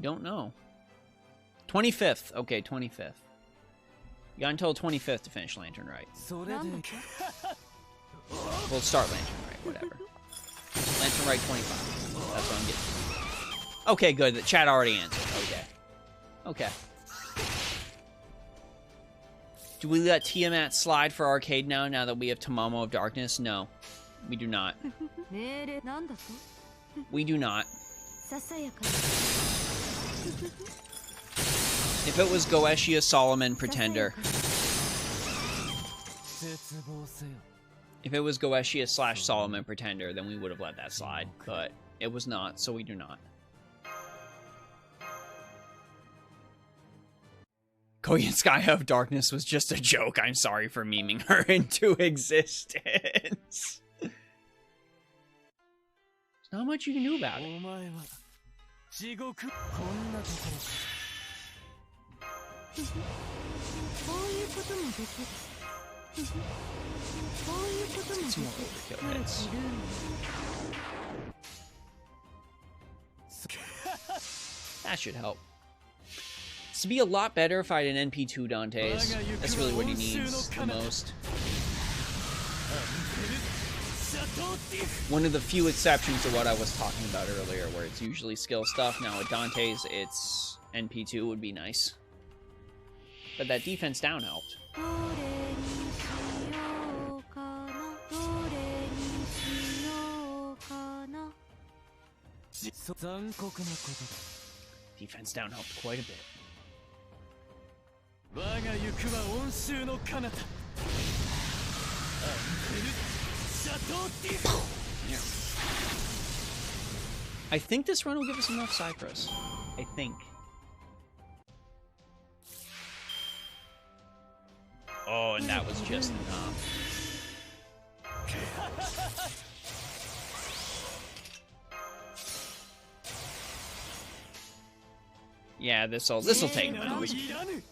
Don't know. 25th. Okay, 25th. You got until 25th to finish Lantern Rite. We'll start Lantern Rite, whatever. Lantern Rite 25. That's what I'm getting. Okay, good. The chat already answered. Okay. Okay. Do we let Tiamat slide for arcade now that we have Tamamo of Darkness? No. We do not. We do not. If it was Goetia Solomon Pretender. If it was Goetia / Solomon Pretender, then we would have let that slide. But it was not, so we do not. Korean Sky of Darkness was just a joke. I'm sorry for memeing her into existence. There's not much you can do about it. It's more overkill hits. That should help. This would be a lot better if I had an NP2 Dante's. That's really what he needs the most. One of the few exceptions to what I was talking about earlier, where it's usually skill stuff. Now with Dante's, it's NP2 would be nice. But that defense down helped. Defense down helped quite a bit. I think this run will give us enough Cypress. I think. Oh, and that was just enough. Yeah, this'll take a minute.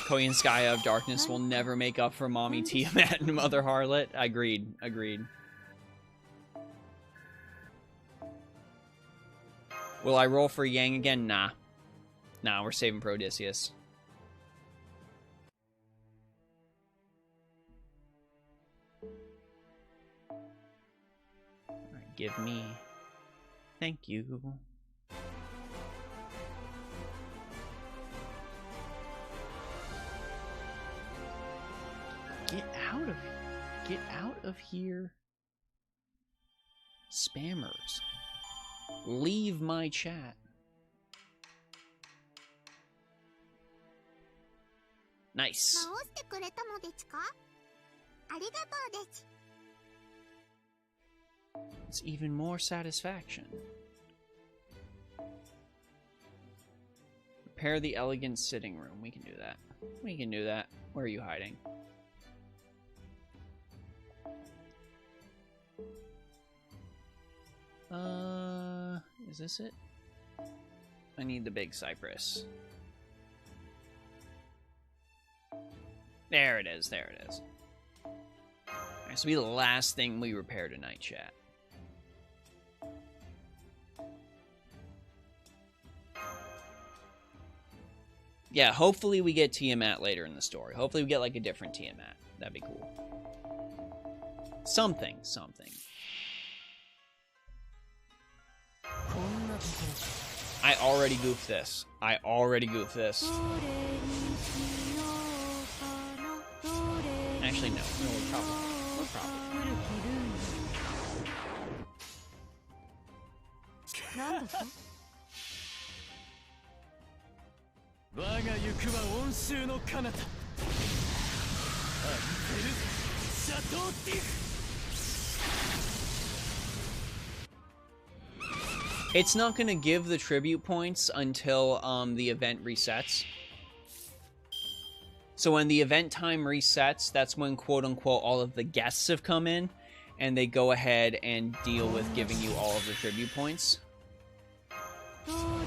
Korean Sky of Darkness will never make up for Mommy Tiamat and Mother Harlot. Agreed. Will I roll for Yang again? Nah. Nah, we're saving for Odysseus. Alright, give me. Thank you. Get out of here. Spammers. Leave my chat. Nice. It's even more satisfaction. Repair the elegant sitting room. We can do that. We can do that. Where are you hiding? Is this it? I need the big cypress. There it is, there it is. Alright, this will be the last thing we repair tonight, chat. Yeah, hopefully we get Tiamat later in the story. Hopefully we get, like, a different Tiamat. That'd be cool. Something. I already goofed this. Actually, no, we're probably. It's not going to give the tribute points until the event resets. So when the event time resets, that's when, quote-unquote, all of the guests have come in, and they go ahead and deal with giving you all of the tribute points.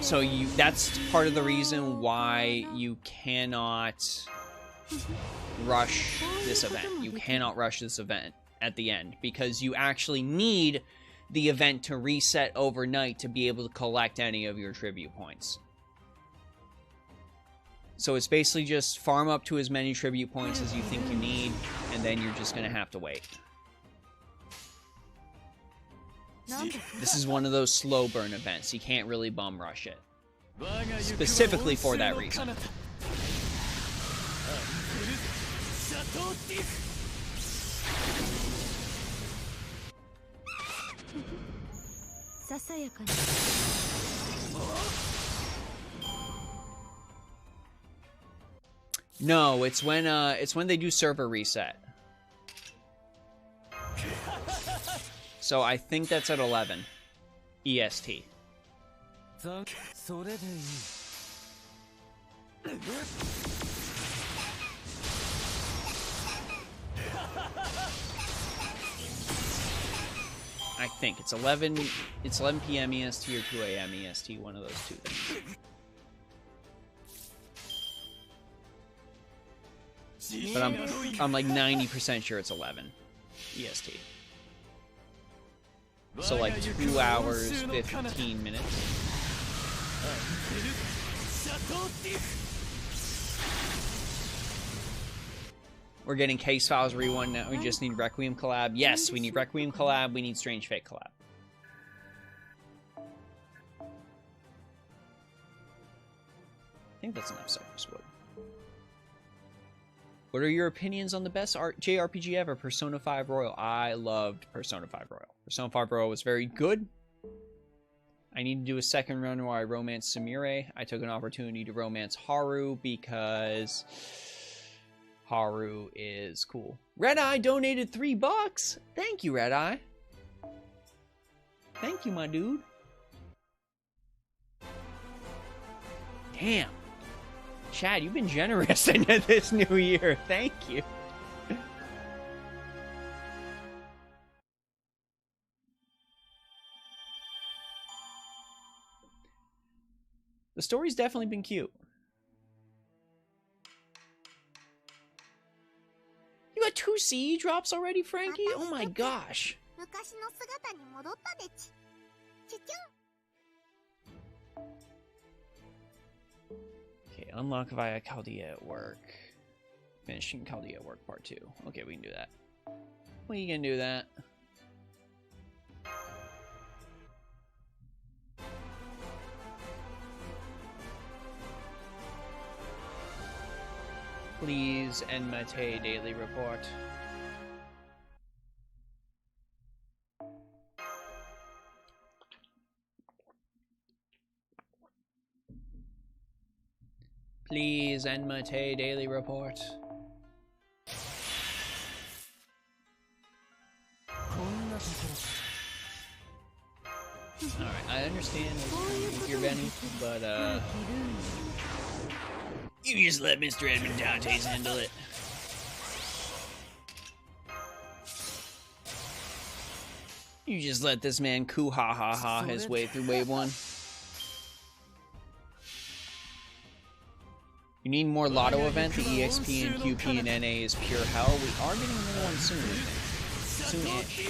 So that's part of the reason why you cannot rush this event. You cannot rush this event at the end, because you actually need the event to reset overnight to be able to collect any of your tribute points. So it's basically just farm up to as many tribute points as you think you need, and then you're just going to have to wait. This is one of those slow burn events. You can't really bum rush it. Specifically for that reason. No, it's when they do server reset. So I think that's at 11 EST. I think it's 11 p.m. EST or 2 a.m. EST, one of those two things. But I'm like 90% sure it's 11 EST. So like 2 hours, 15 minutes. We're getting Case Files Re1 now. We just need Requiem collab. Yes, we need Requiem collab. We need Strange Fate collab. I think that's enough Cypress Wood. What are your opinions on the best JRPG ever? Persona 5 Royal. I loved Persona 5 Royal. Persona 5 Royal was very good. I need to do a second run where I romance Sumire. I took an opportunity to romance Haru because Haru is cool. Red Eye donated $3. Thank you, Red Eye. Thank you, my dude. Damn. Chad, you've been generous in this new year. Thank you. The story's definitely been cute. You got 2 CE drops already, Frankie? Oh my gosh. Okay, unlock via Chaldea at work. Finishing Chaldea at work part 2. Okay, we can do that. We can do that. Please, Enma-tei daily report. Please, Enma-tei daily report. Alright, I understand your Benny, but you just let Mr. Edmund Dantes handle it. You just let this man coo-ha-ha-ha his way through Wave 1. You need more Lotto event. The EXP and QP and NA is pure hell. We are getting another one soon, I think. Soon-ish.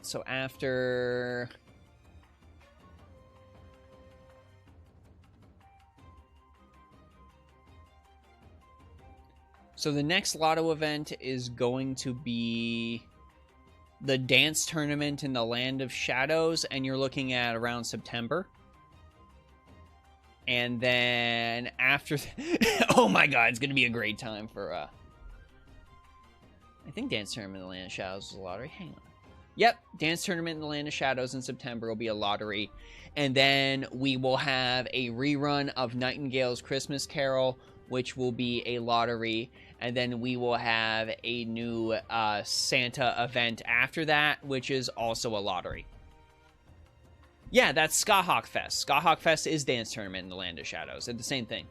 So after... So the next Lotto event is going to be the dance tournament in the Land of Shadows, and you're looking at around September. And then after... oh my god, it's going to be a great time for... I think dance tournament in the Land of Shadows is a lottery. Hang on. Yep, dance tournament in the Land of Shadows in September will be a lottery. And then we will have a rerun of Nightingale's Christmas Carol, which will be a lottery. And then we will have a new Santa event after that, which is also a lottery. Yeah, that's Skahawk Fest. Skahawk Fest is dance tournament in the Land of Shadows. They're the same thing.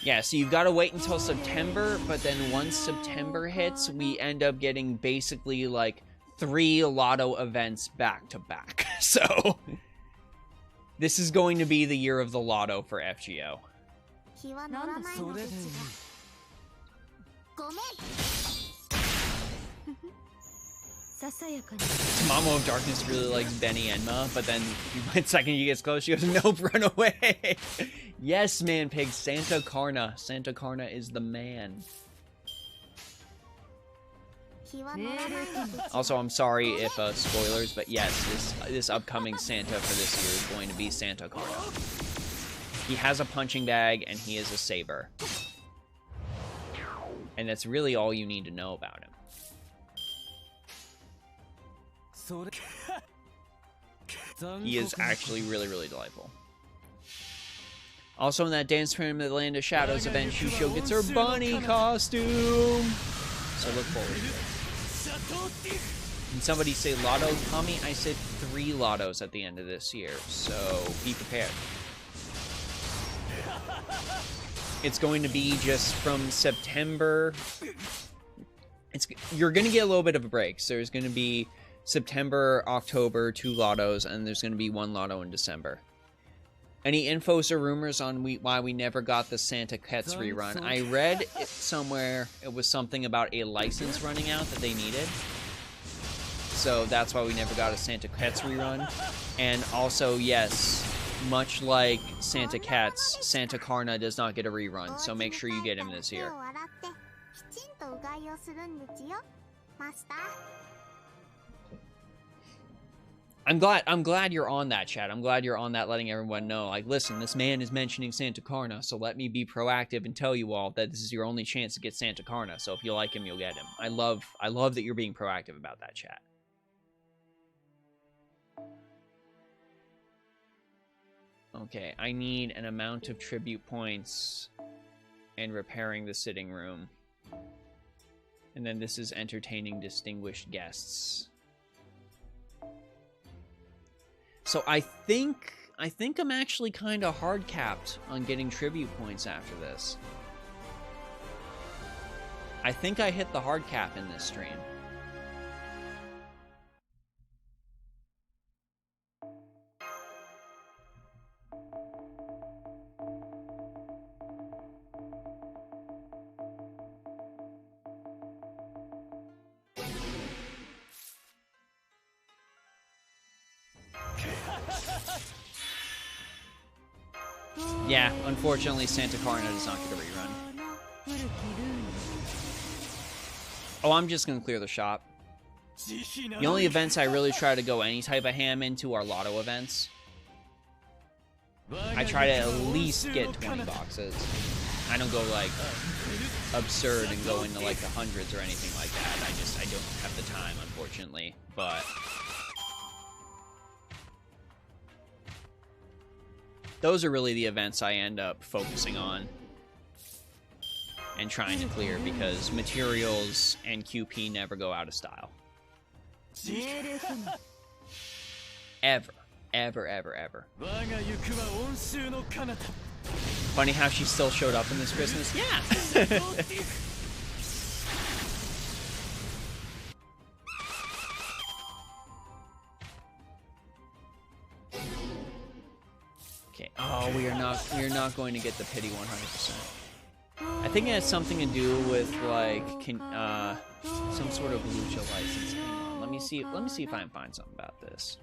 Yeah, so you've got to wait until September, but then once September hits, we end up getting basically like 3 Lotto events back to back. So... this is going to be the year of the Lotto for FGO. Tamamo of Darkness really likes Benny Enma, but then the second he gets close, she goes, nope, run away. Yes, man, pig, Santa Karna. Santa Karna is the man. Also, I'm sorry if spoilers, but yes, this upcoming Santa for this year is going to be Santa Karna. He has a punching bag and he is a saber. And that's really all you need to know about him. He is actually really, really delightful. Also in that dance tournament at the Land of Shadows event, Shusho gets her bunny costume. So look forward to it. Can somebody say Lotto? Tommy, I said 3 Lottos at the end of this year, so be prepared. It's going to be just from September. You're going to get a little bit of a break. So there's going to be September, October, 2 Lottos, and there's going to be 1 Lotto in December. Any infos or rumors on why we never got the Santa Kets rerun? I read it somewhere it was something about a license running out that they needed. So that's why we never got a Santa Kets rerun. And also, yes, much like Santa Kets, Santa Karna does not get a rerun. So make sure you get him this year. I'm glad you're on that, chat. I'm glad you're on that, letting everyone know. Like, listen, this man is mentioning Santa Karna, so let me be proactive and tell you all that this is your only chance to get Santa Karna. So if you like him, you'll get him. I love that you're being proactive about that, chat. Okay, I need an amount of tribute points and repairing the sitting room. And then this is entertaining distinguished guests. So I think I'm actually kind of hard capped on getting tribute points after this. I think I hit the hard cap in this stream. Yeah, unfortunately, Santa Carna does not get a rerun. Oh, I'm just gonna clear the shop. The only events I really try to go any type of ham into are lotto events. I try to at least get 20 boxes. I don't go like absurd and go into like the hundreds or anything like that. I don't have the time, unfortunately. But those are really the events I end up focusing on and trying to clear, because materials and QP never go out of style. Ever. Ever, ever, ever. Funny how she still showed up in this Christmas? Yeah! Okay. Oh, we are not going to get the pity 100%. I think it has something to do with like some sort of lucha license. Hang on, let me see if I can find something about this.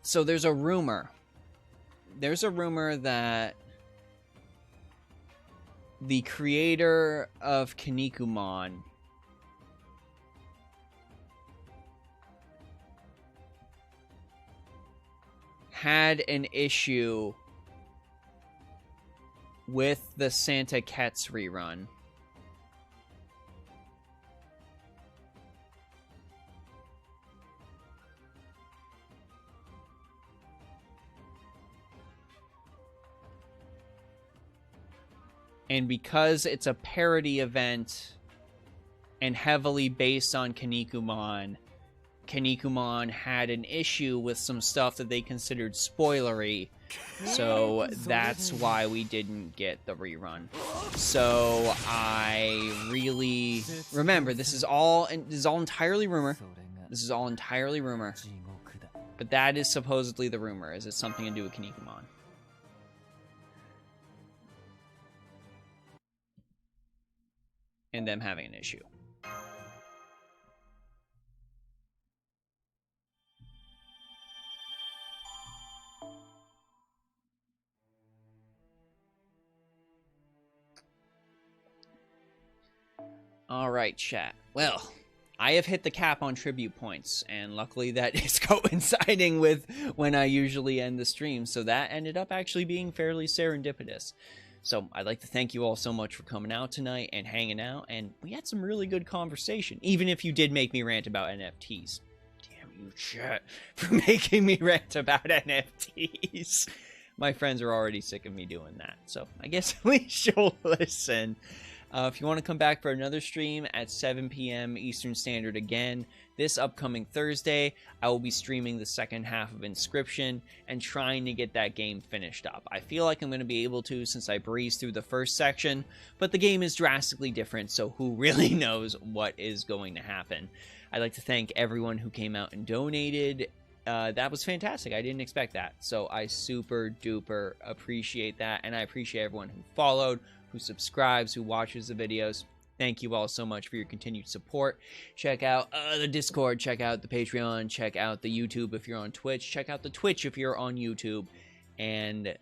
So there's a rumor. There's a rumor that the creator of Kinnikuman had an issue with the Santa Ketz rerun. And because it's a parody event and heavily based on Kinnikuman, Kinnikuman had an issue with some stuff that they considered spoilery. So that's why we didn't get the rerun. So I really... Remember, this is all entirely rumor. This is all entirely rumor. But that is supposedly the rumor, is it's something to do with Kinnikuman. And them having an issue. All right, chat. Well, I have hit the cap on tribute points, and luckily that is coinciding with when I usually end the stream, so that ended up actually being fairly serendipitous. So I'd like to thank you all so much for coming out tonight and hanging out, and we had some really good conversation, even if you did make me rant about NFTs. Damn you, chat, for making me rant about NFTs. My friends are already sick of me doing that, so I guess at least you'll listen. If you want to come back for another stream at 7 p.m. Eastern Standard again, this upcoming Thursday, I will be streaming the second half of Inscription and trying to get that game finished up. I feel like I'm going to be able to since I breezed through the first section, but the game is drastically different, so who really knows what is going to happen. I'd like to thank everyone who came out and donated. That was fantastic. I didn't expect that, so I super duper appreciate that, and I appreciate everyone who followed, who subscribes, who watches the videos. Thank you all so much for your continued support. Check out the Discord, check out the Patreon, check out the YouTube if you're on Twitch, check out the Twitch if you're on YouTube, and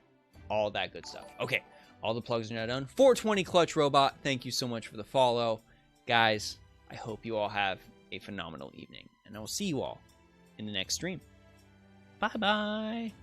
all that good stuff. Okay, all the plugs are now done. 420 Clutch Robot, thank you so much for the follow. Guys, I hope you all have a phenomenal evening, and I will see you all in the next stream. Bye-bye.